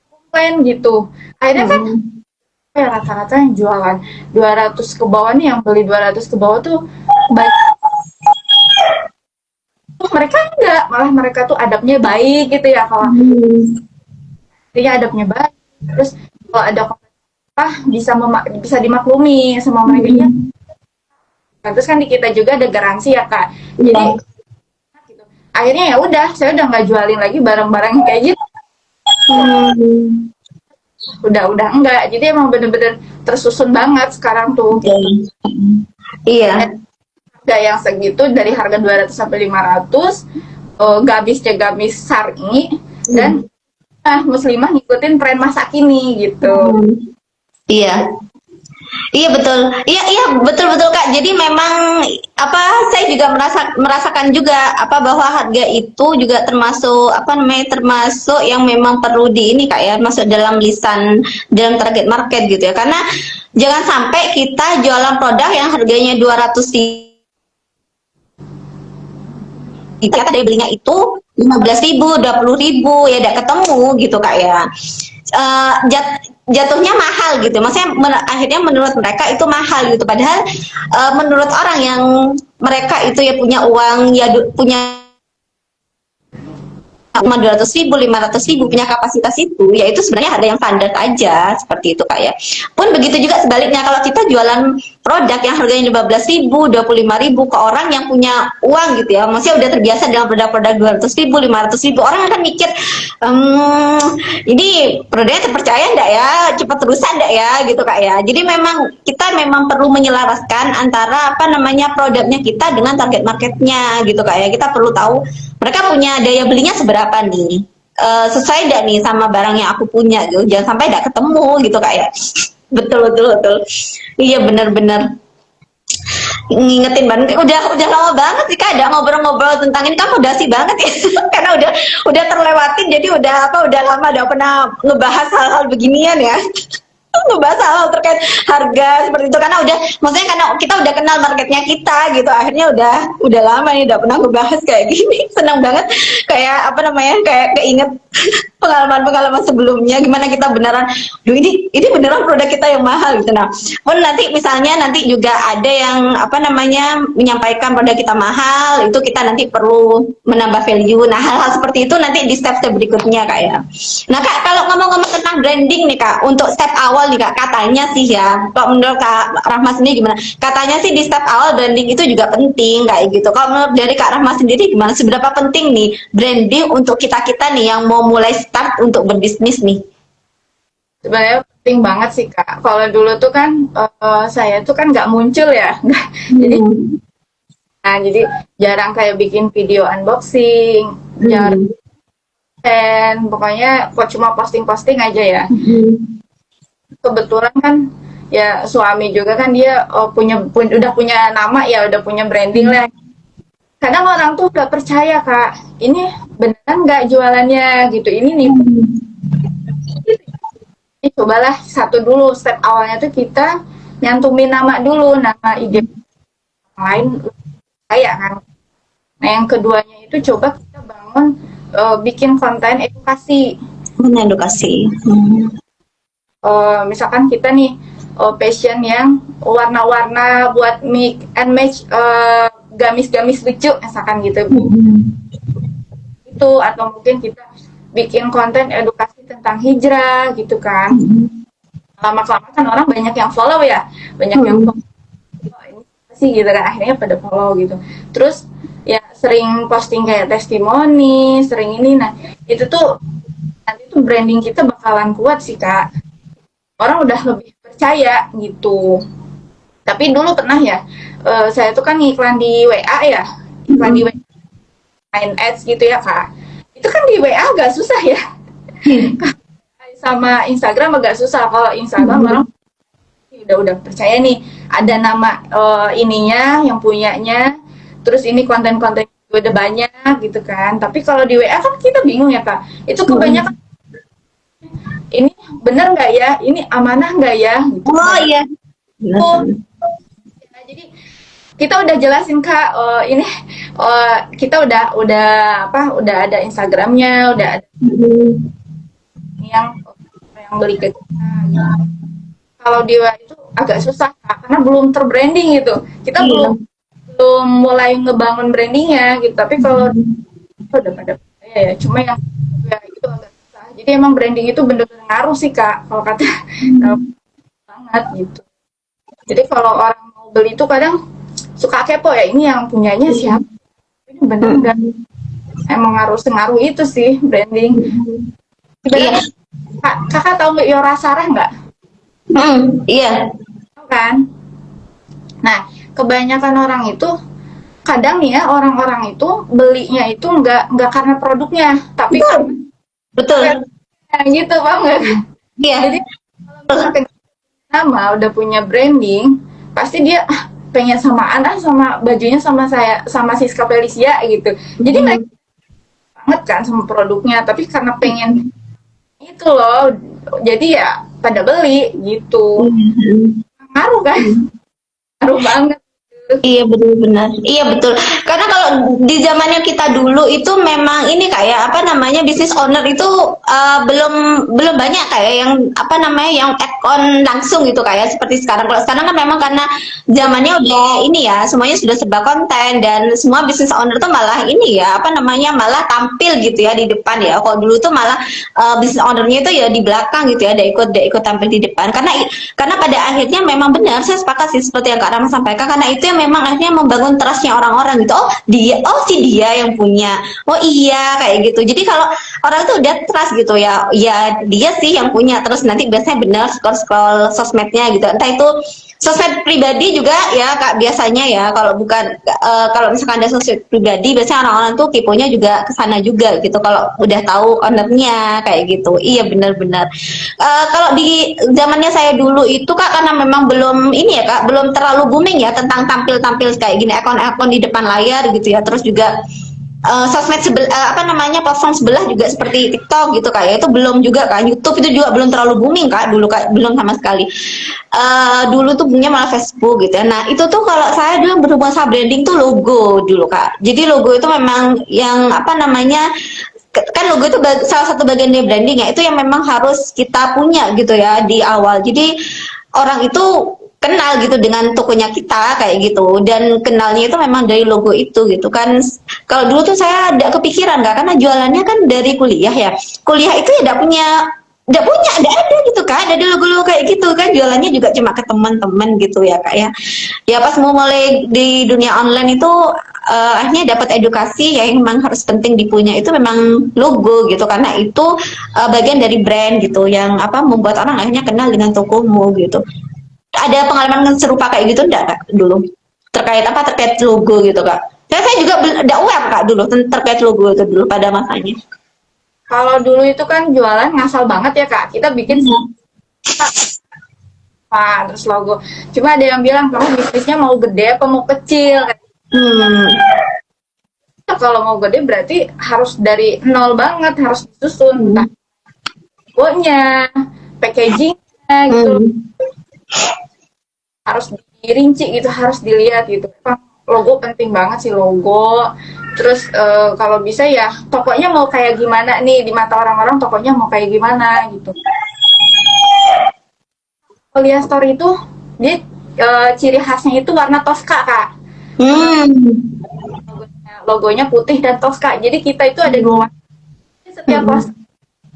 komplain gitu. Akhirnya kan rata-rata yang jualan 200 ke bawah nih, yang beli 200 ke bawah tuh banyak. Mereka enggak, malah mereka tuh adabnya baik gitu ya kalau dia adabnya baik. Terus kalau ada bisa dimaklumi sama mereka ya. Terus kan di kita juga ada garansi ya kak. Jadi gitu. Akhirnya ya udah, saya udah nggak jualin lagi barang-barang kayak gitu. Udah enggak. Jadi emang bener-bener tersusun banget sekarang tuh. Iya. Harga yang segitu dari harga 200 sampai 500, gamisnya gamis syar'i dan muslimah ngikutin tren masa kini gitu. Iya. Iya betul, iya iya betul betul Kak. Jadi memang apa saya juga merasakan juga apa bahwa harga itu juga termasuk apa namanya termasuk yang memang perlu di ini Kak ya masuk dalam lisan dalam target market gitu ya. Karena jangan sampai kita jualan produk yang harganya 200.000 ternyata dari belinya itu 15.000, 20.000 ya tidak ketemu gitu Kak ya. Jatuhnya mahal gitu. Maksudnya akhirnya menurut mereka itu mahal gitu. Padahal menurut orang yang mereka itu ya punya uang ya punya cuma 200.000, 500.000 punya kapasitas itu, ya itu sebenarnya harga yang standar aja seperti itu Kak ya. Pun begitu juga sebaliknya kalau kita jualan produk yang harganya 15.000, 25.000 ke orang yang punya uang gitu ya, maksudnya udah terbiasa dengan produk-produk 200.000, 500.000, orang akan mikir ini produknya terpercaya enggak ya, cepat terusan enggak ya gitu Kak ya. Jadi memang kita memang perlu menyelaraskan antara apa namanya produknya kita dengan target marketnya gitu Kak ya. Kita perlu tahu mereka punya daya belinya seberapa nih, sesuai enggak nih sama barang yang aku punya gitu, jangan sampai enggak ketemu gitu Kak ya. Betul betul betul, iya benar-benar ngingetin banget, udah lama banget sih Kak ada ngobrol-ngobrol tentang ini, kamu udah sih banget ya karena udah terlewatin, jadi udah apa udah lama udah pernah ngebahas hal-hal beginian ya ngebahas hal terkait harga seperti itu karena udah maksudnya karena kita udah kenal marketnya kita gitu, akhirnya udah lama nih udah pernah ngebahas kayak gini. Senang banget kayak apa namanya kayak keinget pengalaman-pengalaman sebelumnya gimana kita beneran duh ini beneran produk kita yang mahal gitu. Nah pun nanti misalnya nanti juga ada yang apa namanya menyampaikan produk kita mahal, itu kita nanti perlu menambah value. Nah hal-hal seperti itu nanti di step-step berikutnya Kak ya. Nah Kak kalau ngomong-ngomong tentang branding nih Kak, untuk step awal nih Kak, katanya sih ya, kalau menurut Kak Rahma sendiri gimana? Katanya sih di step awal branding itu juga penting kayak gitu. Kalau menurut dari Kak Rahma sendiri gimana? Seberapa penting nih branding untuk kita-kita nih yang mau mulai start untuk berbisnis nih? Sebenarnya penting banget sih Kak. Kalau dulu tuh kan saya tuh kan nggak muncul ya, jadi jadi jarang kayak bikin video unboxing, jarang dan pokoknya kok cuma posting-posting aja ya. Kebetulan kan ya suami juga kan dia udah punya nama ya, udah punya branding lah. Kadang orang tuh gak percaya Kak, ini beneran nggak jualannya gitu, ini nih. Jadi cobalah satu dulu, step awalnya tuh kita nyantumin nama dulu, nama IG lain kayak kan. Nah yang keduanya itu coba kita bangun bikin konten edukasi. Edukasi. Misalkan kita nih passion yang warna-warna buat mix and match gamis-gamis lucu misalkan gitu. Itu atau mungkin kita bikin konten edukasi tentang hijrah gitu kan. Lama-lama kan orang banyak yang follow ya, banyak yang follow ini sih gitu kan, akhirnya pada follow gitu. Terus ya sering posting kayak testimoni, sering ini, nah itu tuh nanti tuh branding kita bakalan kuat sih Kak. Orang udah lebih percaya gitu. Tapi dulu pernah ya, saya tuh kan ngiklan di WA ya, iklan di WA, main ads gitu ya Kak. Itu kan di WA agak susah ya. Sama Instagram agak susah. Kalau Instagram orang udah percaya nih, ada nama ininya, yang punyanya, terus ini konten-konten udah banyak gitu kan. Tapi kalau di WA kan kita bingung ya Kak. Itu kebanyakan ini bener nggak ya? Ini amanah nggak ya? Gitu. Oh iya. Nah, jadi kita udah jelasin Kak, ini kita udah ada Instagramnya, udah ada yang beli ke kita. Gitu. Kalau di WA itu agak susah Kak, karena belum terbranding gitu. Kita belum mulai ngebangun brandingnya gitu. Tapi kalau udah pada ya, cuma yang WA itu agak susah. Jadi emang branding itu bener-bener ngaruh sih Kak, kalau kata banget gitu. Jadi kalau orang mau beli itu kadang suka kepo ya, ini yang punyanya siapa? Ini bener nggak? Emang ngaruh itu sih branding. Iya. Kakak tahu nggak Yora Sarah nggak? Iya. Tahu kan? Nah, kebanyakan orang itu kadang nih ya, orang-orang itu belinya itu nggak karena produknya, tapi betul. Gitu, paham nggak? Iya. Jadi kalau misalkan nama, udah punya branding, pasti dia pengen samaan sama bajunya sama saya, sama Siska Felicia gitu. Jadi mereka banget kan sama produknya, tapi karena pengen itu loh, jadi ya pada beli gitu. Ngaruh kan? Ngaruh banget. Iya benar-benar, iya betul. Karena kalau di zamannya kita dulu itu memang ini kayak apa namanya bisnis owner itu belum belum banyak kayak yang apa namanya yang add on langsung gitu kayak seperti sekarang. Kalau sekarang kan memang karena zamannya udah ini ya semuanya sudah serba konten dan semua bisnis owner tuh malah ini ya apa namanya malah tampil gitu ya di depan ya. Kalau dulu tuh malah bisnis ownernya itu ya di belakang gitu ya, dia ikut tampil di depan karena pada akhirnya memang benar saya sepakat sih seperti yang Kak Rama sampaikan karena itu yang memang akhirnya membangun trustnya orang-orang gitu. Oh si dia yang punya, oh iya kayak gitu. Jadi kalau orang itu udah trust gitu ya, ya dia sih yang punya. Terus nanti biasanya benar scroll sosmednya gitu, entah itu sosmed pribadi juga ya Kak biasanya ya. Kalau bukan kalau misalkan ada sosmed pribadi biasanya orang-orang tuh tipunya juga ke sana juga gitu kalau udah tahu ownernya kayak gitu. Iya benar-benar. Kalau di zamannya saya dulu itu Kak karena memang belum ini ya Kak, belum terlalu booming ya tentang tampil-tampil kayak gini akun-akun di depan layar gitu ya. Terus juga sosmed apa namanya platform sebelah juga seperti TikTok gitu Kak ya itu belum juga kan. YouTube itu juga belum terlalu booming Kak dulu Kak, belum sama sekali. Dulu tuh punya malah Facebook gitu ya. Nah itu tuh kalau saya dulu berhubungan sama branding tuh logo dulu Kak. Jadi logo itu memang yang apa namanya kan logo itu salah satu bagian dari branding ya, itu yang memang harus kita punya gitu ya di awal. Jadi orang itu kenal gitu dengan tokonya kita kayak gitu dan kenalnya itu memang dari logo itu gitu kan. Kalau dulu tuh saya ada kepikiran nggak karena jualannya kan dari kuliah ya, kuliah itu ya nggak ada gitu kan, ada logo-logo kayak gitu kan, jualannya juga cuma ke teman-teman gitu ya Kak ya. Ya pas mau mulai di dunia online itu akhirnya dapat edukasi ya yang memang harus penting dipunya itu memang logo gitu karena itu bagian dari brand gitu yang apa membuat orang akhirnya kenal dengan tokomu gitu. Ada pengalaman serupa kayak gitu enggak Kak dulu? Terkait logo gitu Kak. Saya juga enggak aware Kak dulu terkait logo itu dulu pada masanya. Kalau dulu itu kan jualan ngasal banget ya Kak, kita bikin terus logo. Cuma ada yang bilang kamu bisnisnya mau gede apa mau kecil? Kalau mau gede berarti harus dari nol banget, harus disusun. Logonya, packagingnya gitu. Harus dirinci gitu, harus dilihat gitu. Logo penting banget sih logo. Terus kalau bisa ya tokonya mau kayak gimana nih di mata orang-orang, tokonya mau kayak gimana gitu. Lihat story itu dia ciri khasnya itu warna Tosca Kak. Logonya putih dan Tosca. Jadi kita itu ada dua warna. Setiap poster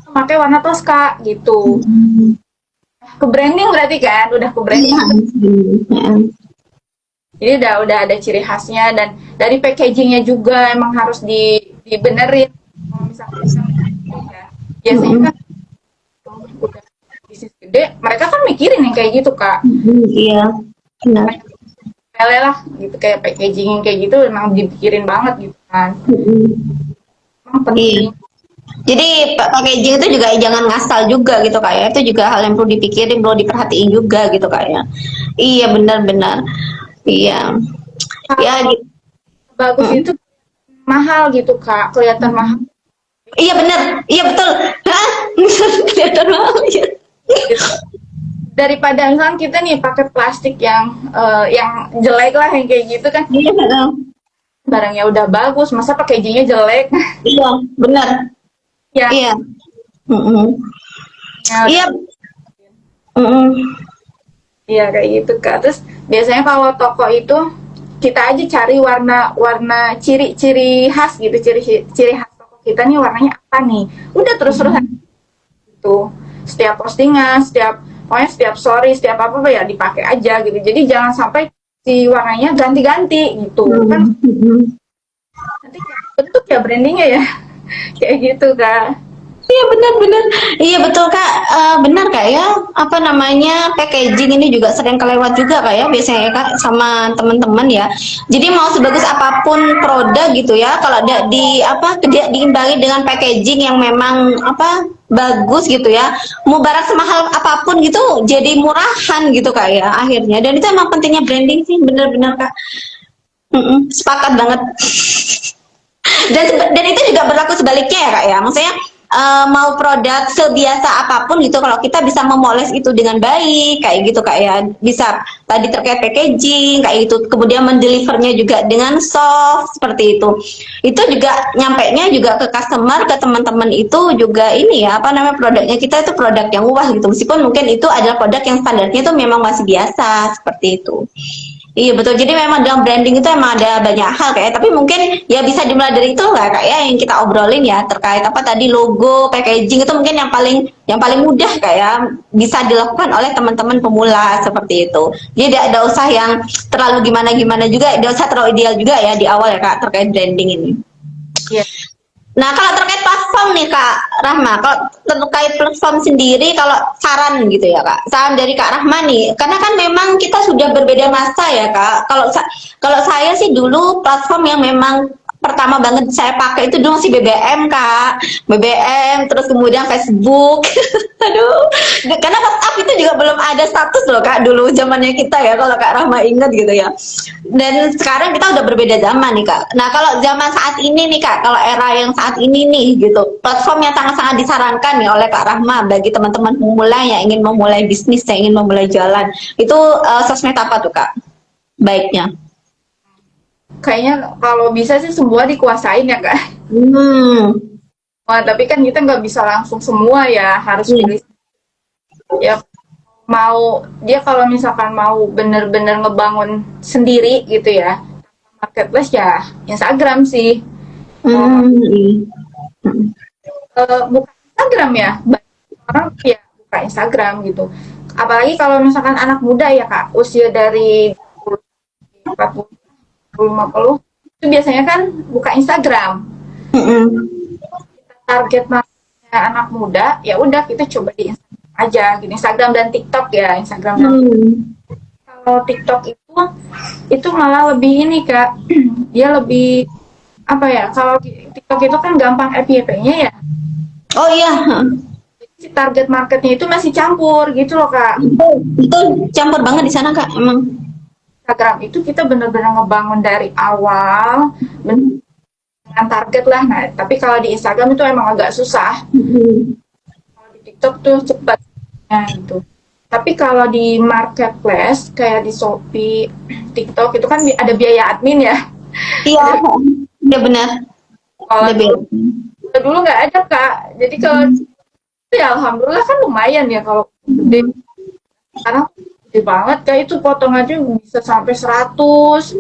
memakai warna Tosca gitu. Ke branding berarti kan, udah ke branding. Jadi udah ada ciri khasnya dan dari packagingnya juga emang harus dibenerin. Kalau misalnya ya, biasanya kan udah bisnis gede, mereka kan mikirin yang kayak gitu Kak. Iya, benar. Pele lah gitu kayak packaging kayak gitu emang dipikirin banget gitu kan. Emang penting. Jadi packaging itu juga jangan ngasal juga gitu Kak ya. Itu juga hal yang perlu dipikirin, perlu diperhatiin juga gitu Kak ya. Iya benar-benar. Iya. Ya gitu. Bagus itu mahal gitu Kak, kelihatan mahal. Iya benar. Iya betul. Hah? Kelihatan mahal ya. Daripada misalkan kita nih pakai plastik yang jelek lah yang kayak gitu kan. Iya benar. Barangnya udah bagus, masa packagingnya jelek? Iya, benar. Ya. Iya. Ya, Iya. Iya kayak gitu Kak. Terus biasanya kalau toko itu kita aja cari warna ciri khas gitu, ciri khas toko kita nih warnanya apa nih. Udah terus-terusan gitu. Setiap postingan, pokoknya setiap story, setiap apa ya dipakai aja gitu. Jadi jangan sampai si warnanya ganti-ganti gitu kan. Nanti bentuk ya brandingnya ya. Kayak gitu Kak. Iya benar-benar, iya betul Kak, benar Kak ya, apa namanya packaging ini juga sering kelewat juga Kak ya, biasanya ya Kak sama teman-teman ya. Jadi mau sebagus apapun produk gitu ya, kalau tidak diimbangi dengan packaging yang memang apa bagus gitu ya, mau barang semahal apapun gitu jadi murahan gitu Kak ya akhirnya. Dan itu emang pentingnya branding sih, bener-bener Kak. Sepakat banget. Dan itu juga berlaku sebaliknya ya Kak ya, maksudnya mau produk sebiasa apapun gitu, kalau kita bisa memoles itu dengan baik kayak gitu Kak ya, bisa tadi terkait packaging kayak gitu, kemudian mendelivernya juga dengan soft seperti itu juga nyampe nya juga ke customer, ke teman-teman itu juga ini ya, apa namanya, produknya kita itu produk yang wah gitu, meskipun mungkin itu adalah produk yang standarnya itu memang masih biasa seperti itu. Iya betul. Jadi memang dalam branding itu emang ada banyak hal kayak, tapi mungkin ya bisa dimulai dari itu lah kak ya, yang kita obrolin ya terkait apa tadi, logo, packaging itu mungkin yang paling mudah kayak bisa dilakukan oleh teman-teman pemula seperti itu. Jadi tidak usah yang terlalu gimana-gimana juga, tidak usah terlalu ideal juga ya di awal ya kak terkait branding ini. Iya. Nah, kalau terkait platform nih Kak Rahma, kalau terkait platform sendiri, kalau saran gitu ya Kak, saran dari Kak Rahma nih, karena kan memang kita sudah berbeda masa ya Kak. Kalau saya sih dulu platform yang memang pertama banget saya pakai itu dulu masih BBM Kak, BBM, terus kemudian Facebook. Aduh, karena WhatsApp itu juga belum ada status loh Kak dulu zamannya kita ya, kalau Kak Rahma ingat gitu ya. Dan sekarang kita udah berbeda zaman nih Kak. Nah kalau zaman saat ini nih Kak, kalau era yang saat ini nih gitu, platform yang sangat-sangat disarankan nih oleh Kak Rahma bagi teman-teman pemula yang ingin memulai bisnis, yang ingin memulai jalan, itu sosmed apa tuh Kak baiknya? Kayaknya kalau bisa sih semua dikuasain ya kak. Wah, tapi kan kita nggak bisa langsung semua ya, harus pilih. Ya mau dia kalau misalkan mau bener-bener ngebangun sendiri gitu ya, marketplace ya Instagram sih. Buka Instagram ya, banyak orang ya buka Instagram gitu. Apalagi kalau misalkan anak muda ya kak, usia dari 40, 50 itu biasanya kan buka Instagram. Target marketnya anak muda, ya udah kita coba di Instagram aja, gitu. Instagram dan TikTok ya, Instagram dan kalau TikTok itu malah lebih ini kak, dia lebih apa ya, kalau TikTok itu kan gampang FYP-nya ya. Oh iya, Si target marketnya itu masih campur gitu loh kak. itu campur banget di sana Kak emang. Instagram itu kita benar-benar ngebangun dari awal dengan target lah. Nah, tapi kalau di Instagram itu emang agak susah. Kalau di TikTok tuh cepat gitu. Tapi kalau di marketplace kayak di Shopee, TikTok itu kan ada biaya admin ya. Iya, iya benar. Kalau Lebih. dulu nggak ada kak. Jadi kalau ya alhamdulillah kan lumayan ya kalau gede. Sekarang gede banget kayak itu, potong aja bisa sampai 100.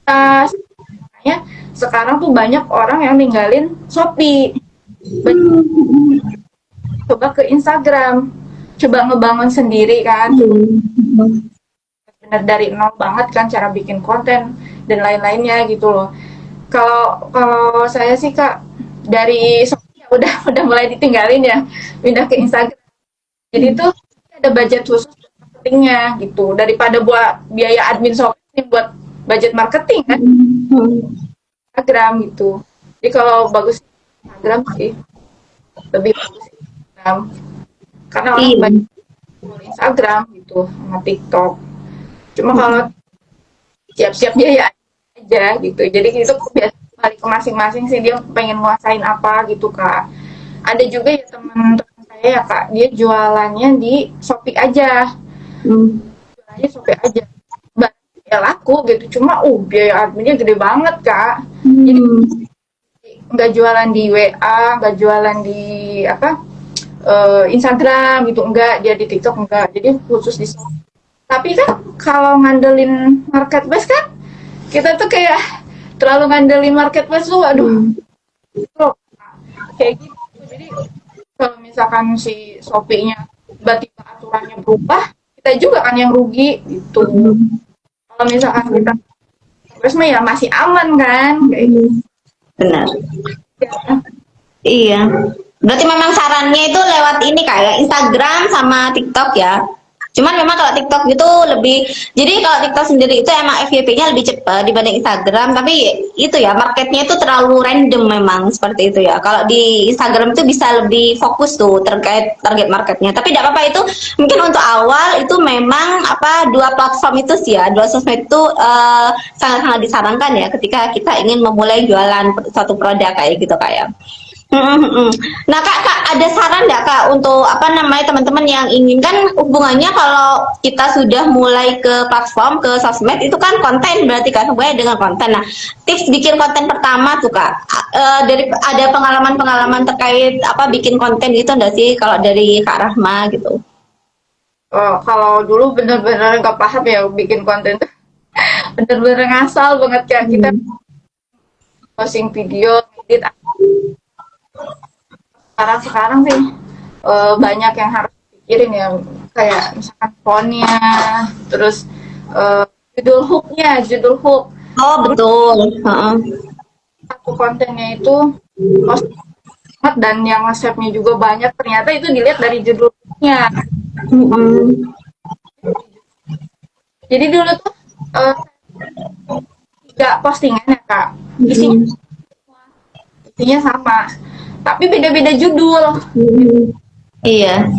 Makanya sekarang tuh banyak orang yang ninggalin Shopee. Coba ke Instagram, coba ngebangun sendiri kan. Bener dari nol banget kan cara bikin konten dan lain-lainnya gitu loh. Kalau saya sih kak, dari Shopee ya udah mulai ditinggalin ya, pindah ke Instagram. Jadi tuh ada budget khusus marketingnya gitu, daripada buat biaya admin Shopee buat budget marketing kan Instagram gitu. Jadi kalau bagus Instagram sih, lebih bagus Instagram karena orang banyak Instagram gitu sama TikTok. Cuma kalau siap-siap biaya aja gitu, jadi itu biasa balik ke masing-masing sih, dia pengen nguasain apa gitu kak. Ada juga ya teman-teman saya ya kak, dia jualannya di Shopee aja, jualannya Shopee aja, ya laku gitu, cuma biaya adminnya gede banget kak. Jadi nggak jualan di WA, nggak jualan di apa Instagram gitu, enggak, dia di TikTok enggak, jadi khusus di Shopee. Tapi kan kalau ngandelin marketplace kan kita tuh kayak terlalu ngandelin marketplace tuh, aduh kayak gitu. Jadi kalau misalkan si Shopee-nya tiba-tiba aturannya berubah, kita juga kan yang rugi gitu. Kalau misalkan kita terus mah ya masih aman kan kayak gitu. Benar. Ya. Iya. Berarti memang sarannya itu lewat ini kayak Instagram sama TikTok ya. Cuman memang kalau TikTok itu lebih, jadi kalau TikTok sendiri itu emang FYP-nya lebih cepat dibanding Instagram, tapi itu ya marketnya itu terlalu random memang seperti itu ya. Kalau di Instagram itu bisa lebih fokus tuh terkait target marketnya. Tapi tidak apa-apa itu, mungkin untuk awal itu memang apa dua platform itu sih ya, dua sosmed itu sangat-sangat disarankan ya ketika kita ingin memulai jualan suatu produk kayak gitu kayak. Nah kak, ada saran nggak kak untuk apa namanya teman-teman yang ingin kan hubungannya kalau kita sudah mulai ke platform ke sosmed itu kan konten berarti kan hubungannya dengan konten. Nah tips bikin konten pertama tuh kak, dari ada pengalaman-pengalaman terkait apa bikin konten gitu nggak sih kalau dari Kak Rahma gitu? Kalau dulu bener-bener nggak paham ya bikin konten tuh. Bener-bener ngasal banget kayak kita posting video, edit. Sekarang sih banyak yang harus dipikirin ya, kayak misalkan fontnya, terus judul hook. Oh betul. Satu kontennya itu posting banget dan yang nge-save-nya juga banyak. Ternyata itu dilihat dari judul hooknya. Jadi dulu tuh 3 postingan ya kak, isinya sama, tapi beda-beda judul Iya.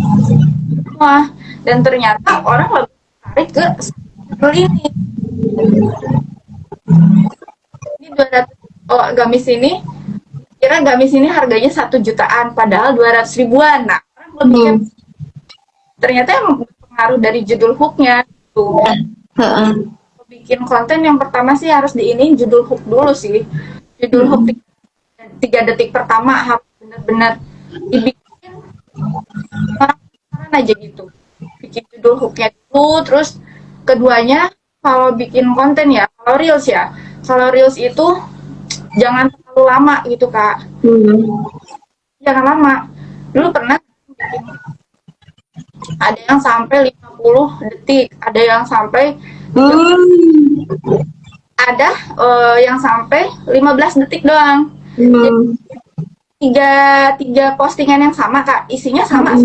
semua. Dan ternyata orang lebih tertarik ke judul ini. Ini 200, gamis ini, kira gamis ini harganya 1 jutaan, padahal 200 ribuan. Nah, orang lebih ternyata yang berpengaruh dari judul hooknya tuh. Bikin konten yang pertama sih harus diinin judul hook dulu sih. Judul hook 3 detik pertama harus benar-benar dibikin penasaran aja gitu. Bikin judul hooknya dulu, terus keduanya kalau bikin konten ya, kalau reels itu jangan terlalu lama gitu kak. Jangan lama. Dulu pernah bikin, ada yang sampai 50 detik, ada yang sampai ada yang sampai 15 detik doang. Tiga postingan yang sama kak, isinya sama.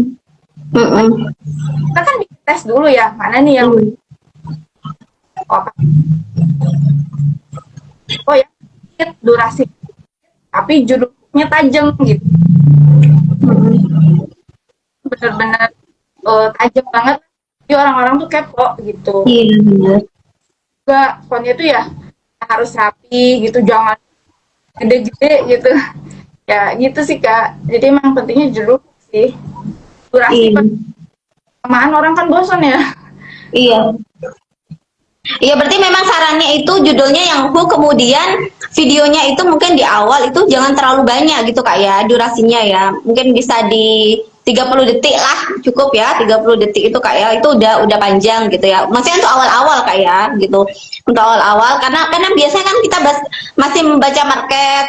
Kita kan bikin tes dulu ya, mana nih yang ya durasi, tapi judulnya tajam gitu. Bener-bener tajam banget. Jadi orang-orang tuh kepo gitu. Iya benar. Juga fontnya tuh ya harus rapi gitu, jangan gede-gede gitu. Ya gitu sih kak. Jadi emang pentingnya judul sih. Durasi samaan orang kan bosan ya. Iya. Iya berarti memang sarannya itu judulnya yang hook, kemudian videonya itu mungkin di awal itu jangan terlalu banyak gitu kak ya durasinya ya. Mungkin bisa di 30 detik lah cukup ya, 30 detik itu kak ya, itu udah panjang gitu ya. Maksudnya untuk awal-awal kak ya gitu. Untuk awal-awal karena biasanya kan kita masih membaca market,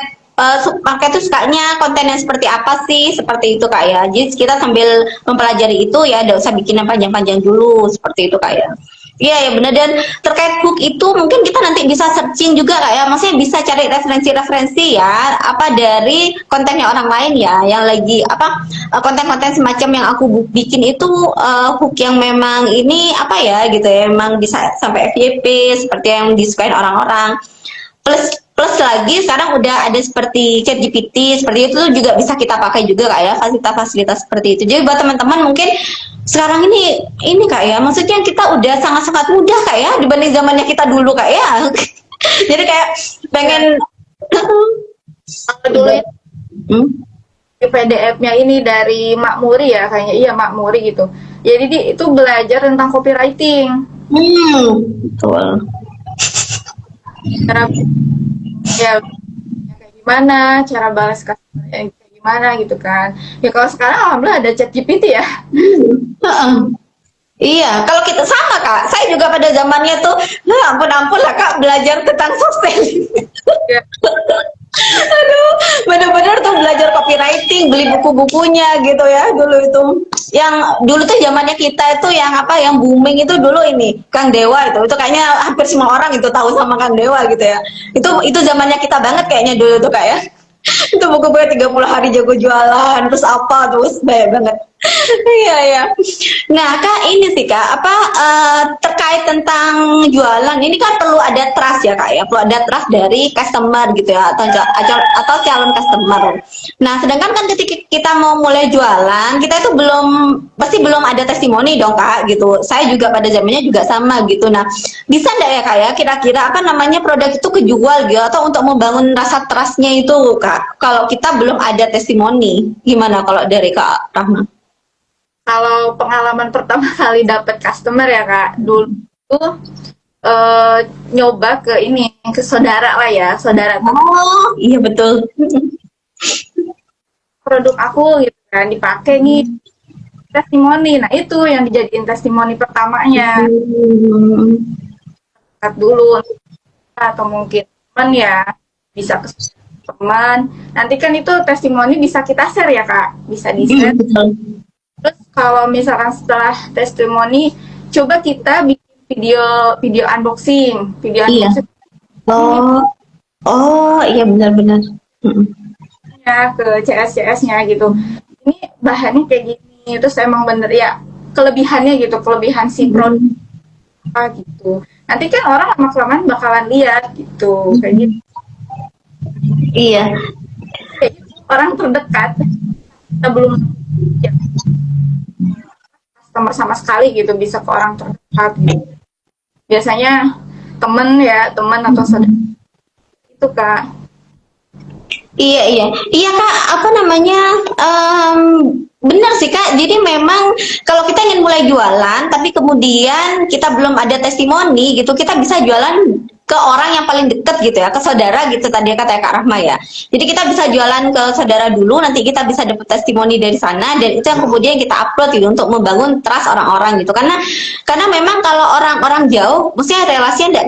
market itu sukanya konten yang seperti apa sih, seperti itu kak ya. Jadi kita sambil mempelajari itu ya, tidak usah bikin yang panjang-panjang dulu seperti itu kak ya. Iya ya benar. Dan terkait book itu mungkin kita nanti bisa searching juga kak ya, maksudnya bisa cari referensi-referensi ya apa dari kontennya orang lain ya yang lagi apa konten-konten semacam yang aku bikin itu hook yang memang ini apa ya gitu ya, memang bisa sampai FYP seperti yang disukain orang-orang. Plus lagi sekarang udah ada seperti ChatGPT seperti itu juga bisa kita pakai juga kak ya, fasilitas-fasilitas seperti itu. Jadi buat teman-teman mungkin sekarang ini kak ya, maksudnya kita udah sangat-sangat mudah kak ya dibanding zamannya kita dulu kak ya. Jadi kayak pengen dulu PDF-nya ini dari Mak Muri ya kayaknya, iya Mak Muri gitu. Jadi itu belajar tentang copywriting. Betul. Cara ya kayak gimana, cara balas customer kayak gimana gitu kan. Ya kalau sekarang alhamdulillah ada ChatGPT ya. Iya, kalau kita sama kak, saya juga pada zamannya tuh, nah ampun lah kak belajar tentang sosial. Ya. Aduh, bener-bener tuh belajar copywriting, beli buku-bukunya gitu ya dulu itu. Yang dulu tuh zamannya kita itu yang apa, yang booming itu dulu ini Kang Dewa itu kayaknya hampir semua orang itu tahu sama Kang Dewa gitu ya. Itu zamannya kita banget kayaknya dulu tuh kak ya. Itu buku-buku 30 hari jago jualan, terus apa, terus banyak banget. Iya, iya. Nah, Kak, ini sih Kak, apa terkait tentang jualan ini kan perlu ada trust ya Kak ya, perlu ada trust dari customer gitu ya, atau calon customer. Nah, sedangkan kan ketika kita mau mulai jualan, kita itu pasti belum ada testimoni dong Kak gitu. Saya juga pada zamannya juga sama gitu. Nah, bisa nggak ya Kak ya, kira-kira apa namanya produk itu kejual gitu, atau untuk membangun rasa trustnya itu Kak, kalau kita belum ada testimoni, gimana kalau dari Kak Rahma? Kalau pengalaman pertama kali dapat customer ya Kak, dulu tuh nyoba ke ini, ke saudara lah ya, saudara tuh Oh, iya betul. produk aku gitu kan dipakai nih testimoni. Nah itu yang dijadiin testimoni pertamanya. Hmm. Lihat dulu atau mungkin teman ya bisa ke teman. Nanti kan itu testimoni bisa kita share ya Kak, bisa di share. Betul. Terus kalau misalkan setelah testimoni, coba kita bikin video video unboxing, video Iya. unboxing Oh, oh iya benar-benar. Mm. ya ke CS-CS-nya gitu. Ini bahannya kayak gini, terus emang bener ya kelebihannya gitu, kelebihan si produk apa gitu. Nanti kan orang lama-kelamaan bakalan lihat gitu, kayak gitu. Iya, Kayak gitu, orang terdekat, kita belum ya, customer sama sekali gitu, bisa ke orang terdekat gitu. Biasanya temen ya, temen atau saudara itu Kak. iya, iya, iya Kak. Apa namanya? Benar sih Kak. Jadi memang kalau kita ingin mulai jualan, tapi kemudian kita belum ada testimoni gitu, kita bisa jualan ke orang yang paling deket gitu ya, ke saudara gitu tadi kata Kak Rahma ya. Jadi kita bisa jualan ke saudara dulu, nanti kita bisa dapat testimoni dari sana, dan itu yang kemudian kita upload gitu untuk membangun trust orang-orang gitu. Karena memang kalau orang-orang jauh, maksudnya relasi yang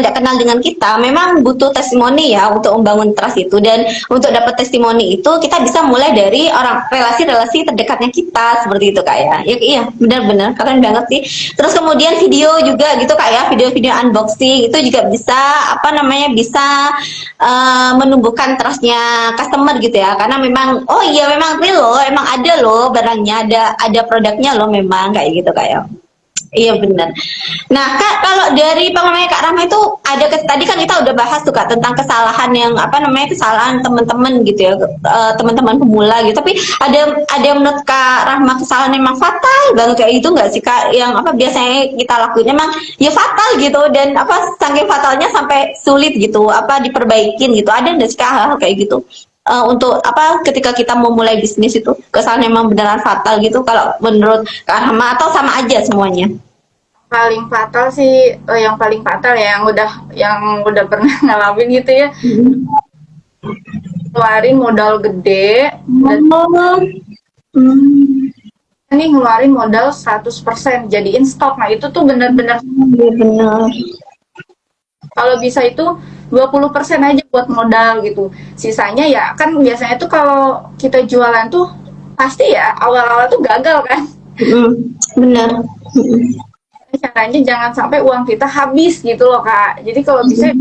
tidak kenal dengan kita, memang butuh testimoni ya untuk membangun trust itu. Dan untuk dapat testimoni itu kita bisa mulai dari orang relasi-relasi terdekatnya kita seperti itu Kak ya. Ya iya, benar-benar keren banget sih. Terus kemudian video juga gitu Kak ya, video-video unboxing itu juga bisa apa namanya bisa menumbuhkan trustnya customer gitu ya. Karena memang oh iya memang real loh, emang ada loh barangnya, ada produknya loh memang kayak gitu Kak ya. Iya benar. Nah Kak, kalau dari pengalaman Kak Rahma itu ada tadi kan kita udah bahas tuh Kak tentang kesalahan yang apa namanya kesalahan teman-teman gitu ya, teman-teman pemula gitu. Tapi ada yang menurut Kak Rahma kesalahan yang memang fatal banget kayak itu nggak sih Kak? Yang apa biasanya kita lakuin emang ya fatal gitu, dan apa saking fatalnya sampai sulit gitu apa diperbaikin gitu. Ada nggak sih Kak hal-hal kayak gitu? Untuk apa ketika kita mau mulai bisnis itu kesalahan yang memang beneran fatal gitu kalau menurut Kak Rahma atau sama aja semuanya? Paling fatal sih yang paling fatal ya yang udah pernah ngalamin gitu ya, keluarin modal gede dan Oh, hmm, ini ngeluarin modal 100% jadiin stok. Nah itu tuh bener-bener iya benar. kalau bisa itu 20% aja buat modal gitu, sisanya ya kan biasanya tuh kalau kita jualan tuh pasti ya awal-awal tuh gagal kan. Benar. Caranya jangan sampai uang kita habis gitu loh Kak, jadi kalau bisa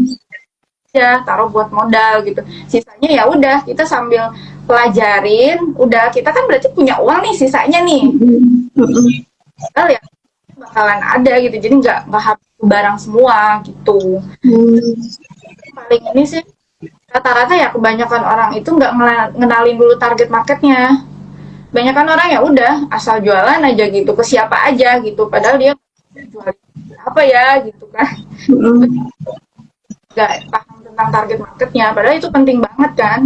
ya taruh buat modal gitu, sisanya ya udah kita sambil pelajarin, udah kita kan berarti punya uang nih sisanya nih, modal ya bakalan ada gitu, jadi nggak habis barang semua gitu. Paling ini sih rata-rata ya kebanyakan orang itu nggak ngenalin dulu target marketnya. Kebanyakan orang ya udah asal jualan aja gitu ke siapa aja gitu, padahal dia jual apa ya gitu kan, nggak paham tentang target marketnya, padahal itu penting banget kan.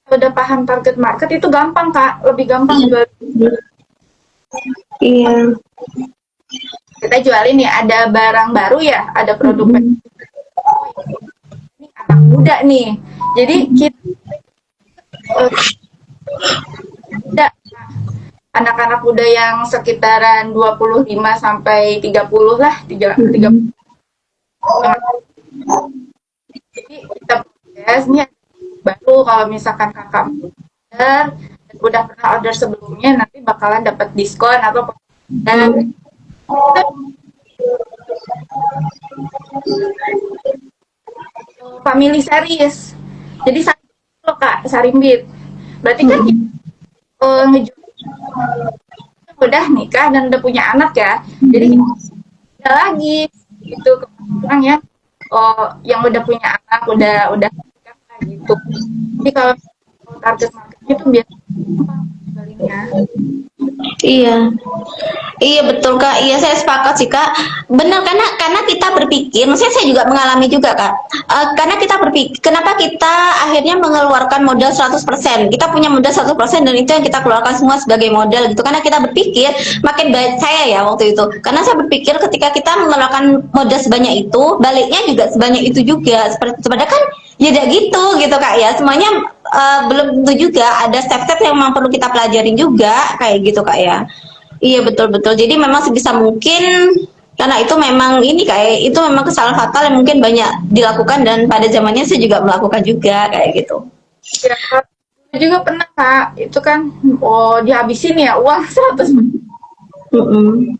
Kalau udah paham target market itu gampang Kak, lebih gampang jual. Iya. Kita jualin ya ada barang baru ya, ada produk ini anak muda nih, jadi kita muda, anak-anak muda yang sekitaran 25 sampai 30 lah, 30. Jadi kita proses nih baru kalau misalkan kakak order dan udah pernah order sebelumnya nanti bakalan dapat diskon atau dan family series. Jadi loh Kak, Sarimbit. Berarti kan kita ngejual udah nikah dan udah punya anak ya. Jadi kita ada lagi itu orang yang yang udah punya anak, udah nikah gitu. Jadi kalau target marketnya itu biasanya jualinnya. Iya, iya betul Kak. Iya saya sepakat sih Kak. Benar karena kita berpikir, maksudnya saya juga mengalami juga Kak. Karena kita berpikir, kenapa kita akhirnya mengeluarkan modal 100%? Kita punya modal 100% dan itu yang kita keluarkan semua sebagai modal gitu. Karena kita berpikir makin baik saya ya waktu itu. Karena saya berpikir ketika kita mengeluarkan modal sebanyak itu, baliknya juga sebanyak itu juga. Sebenarnya kan ya udah gitu Kak ya. Semuanya belum tentu juga ada step-step yang memang perlu kita pelajarin juga kayak gitu Kak ya. Iya betul-betul. Jadi memang sebisa mungkin karena itu memang ini kayak itu memang kesalahan fatal yang mungkin banyak dilakukan dan pada zamannya saya juga melakukan juga kayak gitu. Ya, aku juga pernah Kak, itu kan dihabisin ya uang 100. Mm-mm.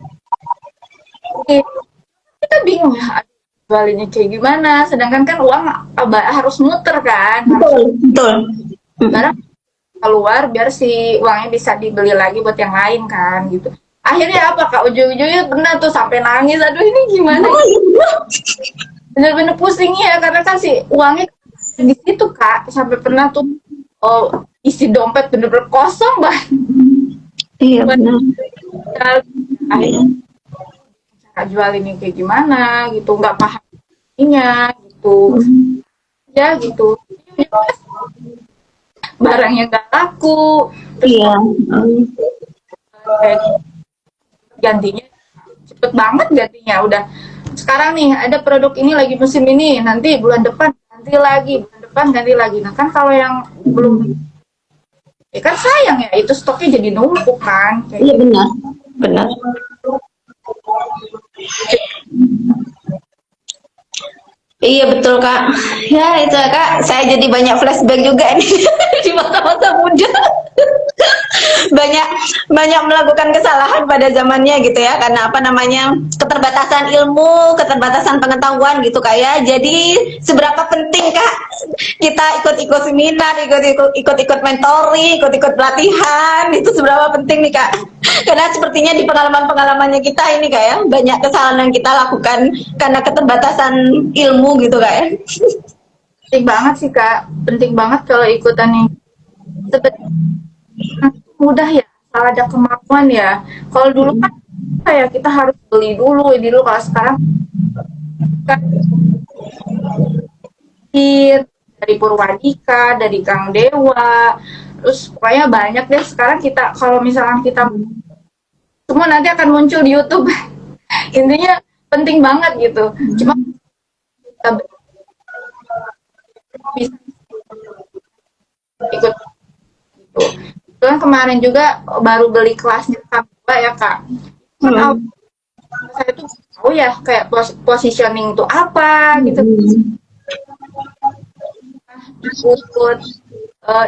Kita bingung ya jualinnya kayak gimana, sedangkan kan uang harus muter kan, harus Betul, betul. barang keluar biar si uangnya bisa dibeli lagi buat yang lain kan gitu. Akhirnya apa Kak, ujung-ujungnya benar tuh sampai nangis, aduh ini gimana, Oh, iya. bener-bener pusing ya karena kan si uangnya di situ Kak, sampai pernah tuh isi dompet bener-bener kosong banget. Iya benar. Akhirnya cara jual ini kayak gimana gitu, nggak paham ininya gitu ya gitu. Barangnya nggak laku, terus Iya. kayak gantinya cepet banget, gantinya udah sekarang nih ada produk ini lagi musim ini, nanti bulan depan ganti lagi, bulan depan ganti lagi. Nah kan kalau yang belum, ya kan sayang ya, itu stoknya jadi numpuk kan kayak Iya gitu. benar. Benar. Iya betul Kak. Ya itu ya, Kak. Saya jadi banyak flashback juga nih di masa-masa muda. banyak banyak melakukan kesalahan pada zamannya gitu ya karena apa namanya keterbatasan ilmu, keterbatasan pengetahuan gitu Kak ya. Jadi seberapa penting Kak kita ikut-ikut seminar, ikut-ikut mentoring, ikut-ikut pelatihan itu seberapa penting nih Kak. Karena sepertinya di pengalaman-pengalamannya kita ini Kak ya banyak kesalahan yang kita lakukan karena keterbatasan ilmu gitu Kak ya. Penting banget sih Kak, penting banget kalau ikutan nih. Sebenarnya mudah ya, asal ada kemampuan ya. Kalau dulu kan kayak kita harus beli dulu, ini dulu. Kalau sekarang kan dari Purwadika, dari Kang Dewa, terus pokoknya banyak deh. Sekarang kita kalau misalnya kita semua nanti akan muncul di YouTube. Intinya penting banget gitu. Cuma kita bisa ikut gitu. Kebetulan kemarin juga baru beli kelasnya Kak ya Kak. Saya tuh tahu ya kayak positioning itu apa gitu. Ikut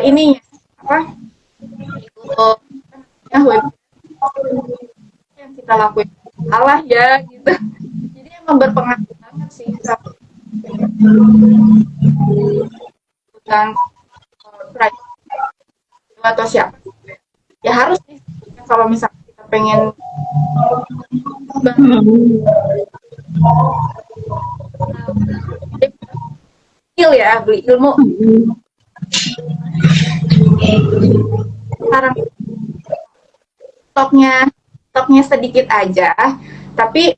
ini apa? Ikut web yang kita lakuin salah ya gitu. Jadi emang berpengaruh banget sih tentang atau siapa ya harus nih kalau misalnya kita pengen skill ya, beli ilmu. Sekarang stoknya sedikit aja, tapi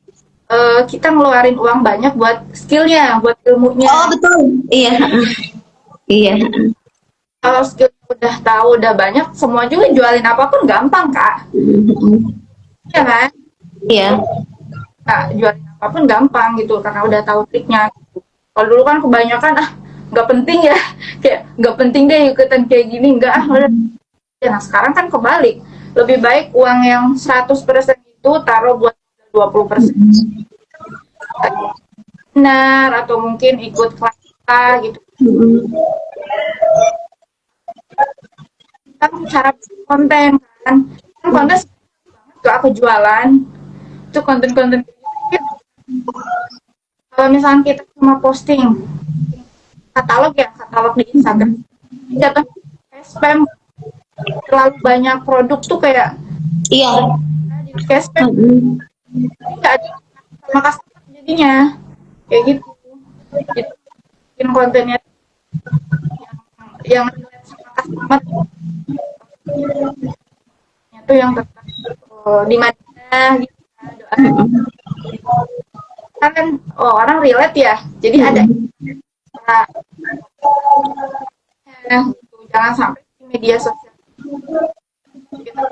kita ngeluarin uang banyak buat skillnya, buat ilmunya. Oh betul. Iya. Iya. Kalau skill udah tahu, udah banyak, semua juga jualin apapun gampang Kak. Iya kan? Iya. Nah, jualin apapun gampang gitu karena udah tahu triknya. Gitu. Kalau dulu kan kebanyakan nggak penting ya, kayak nggak penting deh ikutan kayak gini, nggak udah. Nah sekarang kan kebalik, lebih baik uang yang 100% itu taruh buat 20%. Benar, atau mungkin ikut kelas gitu. Kan cara konten kan konten itu aku jualan itu konten-konten kalau misalnya kita cuma posting katalog di Instagram jatuh kayak spam, terlalu banyak produk tuh kayak Iya. jadi kayak spam, Mm-mm. nggak ada sama customer jadinya kayak gitu. Jadi bikin kontennya yang relate sama customer itu yang tentang di mana gitu doanya kan, oh orang relate ya, jadi ada gitu. Jangan sampai di media sosial gitu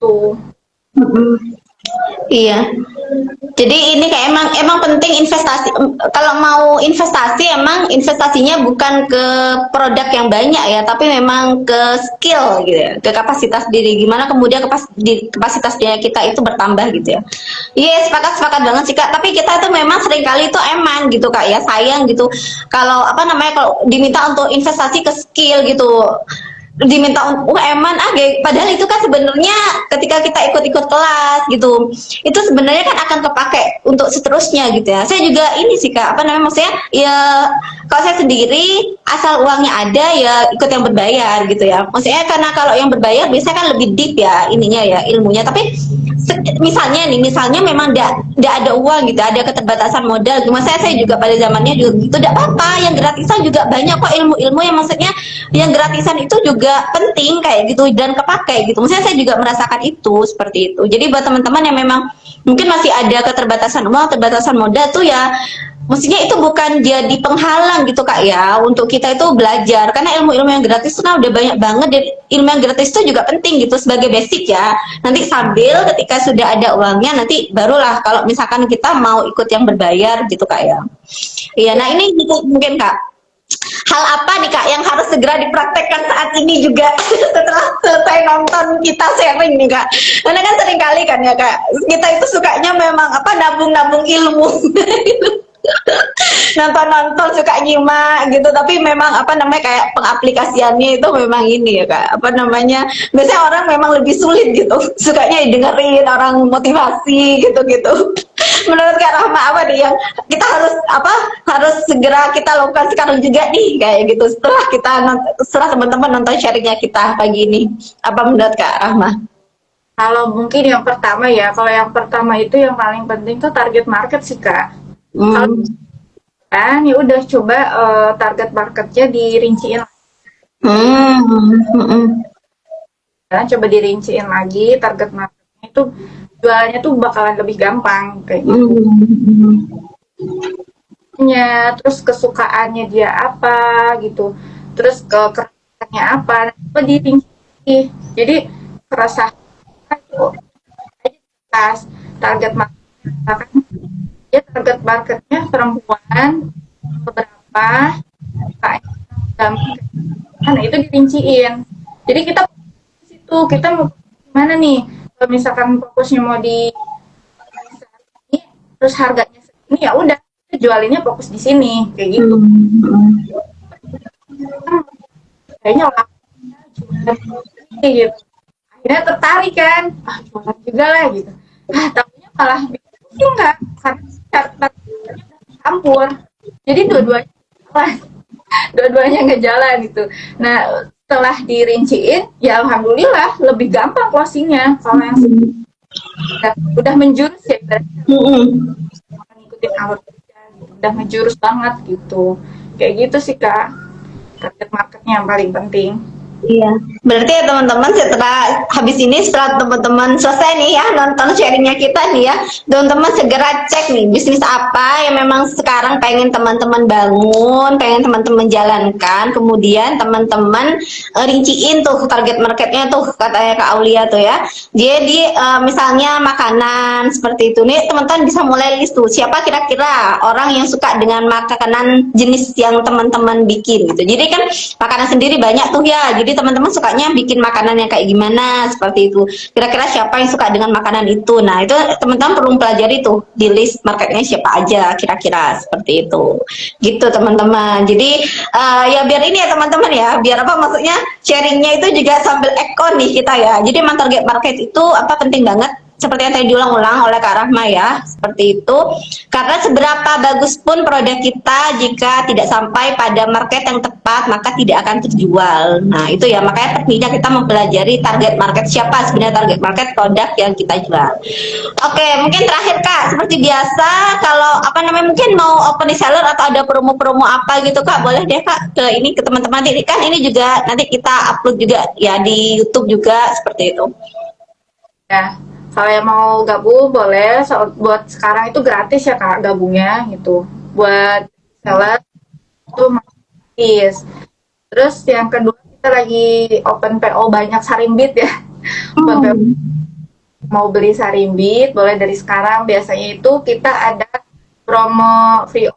tuh. Iya. Jadi ini kayak emang penting investasi. Kalau mau investasi emang investasinya bukan ke produk yang banyak ya, tapi memang ke skill gitu ya, ke kapasitas diri. Gimana kemudian kapasitas diri kita itu bertambah gitu ya. Iya, sepakat banget sih Kak. Tapi kita tuh memang seringkali itu emang gitu Kak ya, sayang gitu. Kalau apa namanya kalau diminta untuk investasi ke skill gitu, diminta UMan padahal itu kan sebenarnya ketika kita ikut-ikut kelas gitu itu sebenarnya kan akan kepake untuk seterusnya gitu ya. Saya juga ini sih Kak, apa namanya, maksudnya ya kalau saya sendiri asal uangnya ada ya ikut yang berbayar gitu ya, maksudnya karena kalau yang berbayar biasanya kan lebih deep ya ininya ya ilmunya. Tapi misalnya memang tidak ada uang gitu, ada keterbatasan modal. Cuma saya juga pada zamannya juga gitu, tidak apa-apa, yang gratisan juga banyak kok ilmu-ilmu yang maksudnya yang gratisan itu juga penting kayak gitu dan kepakai gitu. Maksudnya saya juga merasakan itu seperti itu. Jadi buat teman-teman yang memang mungkin masih ada keterbatasan uang, keterbatasan modal tuh ya, maksudnya itu bukan jadi penghalang gitu Kak ya untuk kita itu belajar, karena ilmu-ilmu yang gratis itu kan udah banyak banget, dan ilmu yang gratis itu juga penting gitu sebagai basic ya. Nanti sambil ketika sudah ada uangnya nanti barulah kalau misalkan kita mau ikut yang berbayar gitu Kak ya. Iya, nah ini mungkin Kak, hal apa nih Kak yang harus segera dipraktekkan saat ini juga setelah selesai nonton kita sharing nih Kak? Karena kan sering kali kan ya Kak, kita itu sukanya memang apa nabung-nabung ilmu. Nonton-nonton suka nyimak gitu, tapi memang apa namanya kayak pengaplikasiannya itu memang ini ya Kak, apa namanya, biasanya orang memang lebih sulit gitu sukanya dengerin orang motivasi gitu-gitu. Menurut Kak Rahma apa nih yang kita harus segera kita lakukan sekarang juga nih kayak gitu setelah teman-teman nonton sharingnya kita pagi ini, apa menurut Kak Rahma? Kalau mungkin yang pertama ya, kalau yang pertama itu yang paling penting tuh target market sih Kak. Kalau kan ya udah coba target marketnya dirinciin, coba dirinciin lagi target marketnya itu jualnya tuh bakalan lebih gampang kayak gitu. Terus kesukaannya dia apa gitu, terus keresahannya apa, coba dirinci. Jadi keresahan itu target market, ya target marketnya perempuan beberapa kan itu dirinciin. Jadi kita situ kita mau gimana nih, kalau misalkan fokusnya mau di ini, terus harganya segini ya udah jualinnya fokus di sini kayak gitu. Kayaknya laku gitu, akhirnya tertarik kan, jualan juga lah gitu. Tahunya malah pusing Kak, karena campur, jadi dua-duanya nggak jalan gitu. Nah setelah dirinciin ya alhamdulillah lebih gampang closingnya. Kalau yang udah menjurus ya ngikutin alur kerja gitu, udah menjurus banget gitu, kayak gitu sih Kak, target marketnya yang paling penting. Iya, berarti ya teman-teman setelah teman-teman selesai nih ya nonton sharingnya kita nih ya, teman-teman segera cek nih bisnis apa yang memang sekarang pengen teman-teman bangun, pengen teman-teman jalankan, kemudian teman-teman rinciin tuh target marketnya tuh katanya Kak Aulia tuh ya. Jadi misalnya makanan seperti itu nih, teman-teman bisa mulai list tuh siapa kira-kira orang yang suka dengan makanan jenis yang teman-teman bikin gitu. Jadi kan makanan sendiri banyak tuh ya, jadi teman-teman sukanya bikin makanan yang kayak gimana seperti itu, kira-kira siapa yang suka dengan makanan itu. Nah itu teman-teman perlu pelajari tuh di list marketnya siapa aja kira-kira seperti itu gitu teman-teman. Jadi ya biar ini ya teman-teman ya, biar apa maksudnya sharingnya itu juga sambil ekon nih kita ya. Jadi memang target market itu apa penting banget seperti yang tadi diulang-ulang oleh Kak Rahma ya, seperti itu. Karena seberapa bagus pun produk kita, jika tidak sampai pada market yang tepat, maka tidak akan terjual. Nah, itu ya, makanya pentingnya kita mempelajari target market, siapa sebenarnya target market produk yang kita jual. Oke, mungkin terakhir Kak, seperti biasa, kalau apa namanya mungkin mau open reseller atau ada promo-promo apa gitu Kak, boleh deh Kak ke ini ke teman-teman. Kan ini juga nanti kita upload juga ya di YouTube juga seperti itu. Ya, kalau yang mau gabung boleh. Buat sekarang itu gratis ya Kak gabungnya gitu. Buat seller itu gratis. Terus yang kedua kita lagi open PO banyak sarimbit ya. Open PO mau beli sarimbit boleh dari sekarang. Biasanya itu kita ada promo free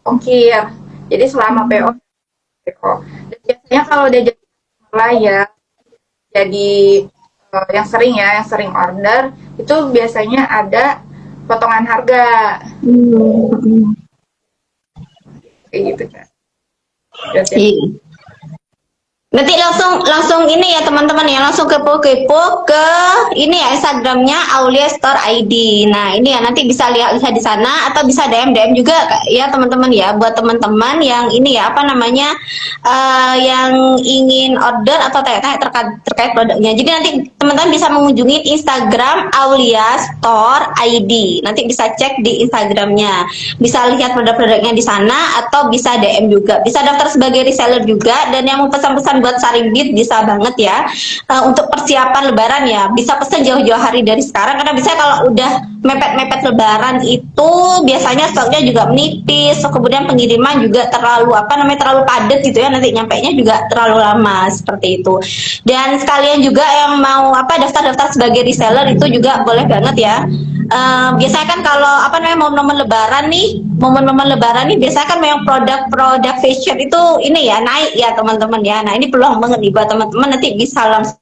ongkir. Jadi selama PO. Dan biasanya kalau dia jadi layak jadi yang sering order itu biasanya ada potongan harga kayak gitu kan. Iya. Nanti langsung ini ya teman-teman ya, langsung kepo-kepo ke ini ya Instagramnya Aulia Store ID. Nah ini ya nanti bisa lihat di sana atau bisa DM juga ya teman-teman ya, buat teman-teman yang ini ya apa namanya yang ingin order atau tanya-tanya terkait produknya. Jadi nanti teman-teman bisa mengunjungi Instagram Aulia Store ID. Nanti bisa cek di Instagramnya, bisa lihat produk-produknya di sana atau bisa DM juga, bisa daftar sebagai reseller juga. Dan yang mau pesan-pesan buat sarimbit bisa banget ya, untuk persiapan lebaran ya, bisa pesan jauh-jauh hari dari sekarang, karena biasanya kalau udah mepet-mepet lebaran itu biasanya stoknya juga menipis, so, kemudian pengiriman juga terlalu padat gitu ya, nanti nyampainya juga terlalu lama seperti itu. Dan sekalian juga yang mau daftar-daftar sebagai reseller itu juga boleh banget ya. Biasanya kan kalau momen-momen lebaran nih, biasanya kan memang produk-produk fashion itu ini ya naik ya teman-teman ya. Nah ini peluang banget nih buat teman-teman, nanti bisa langsung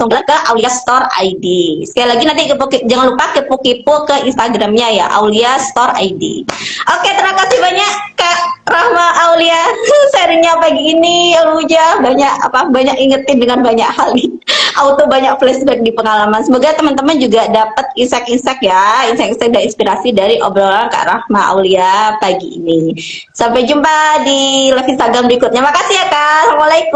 ke Aulia Store ID. Sekali lagi nanti jangan lupa kepo-kepo ke Instagramnya ya, Aulia Store ID. Oke, terima kasih banyak Kak Rahma Aulia sharingnya pagi ini, ilmunya banyak ingetin dengan banyak hal nih. Auto banyak flashback di pengalaman. Semoga teman-teman juga dapat insight-insight dan inspirasi dari obrolan Kak Rahma Aulia pagi ini. Sampai jumpa di live Instagram berikutnya. Makasih ya Kak. Assalamualaikum.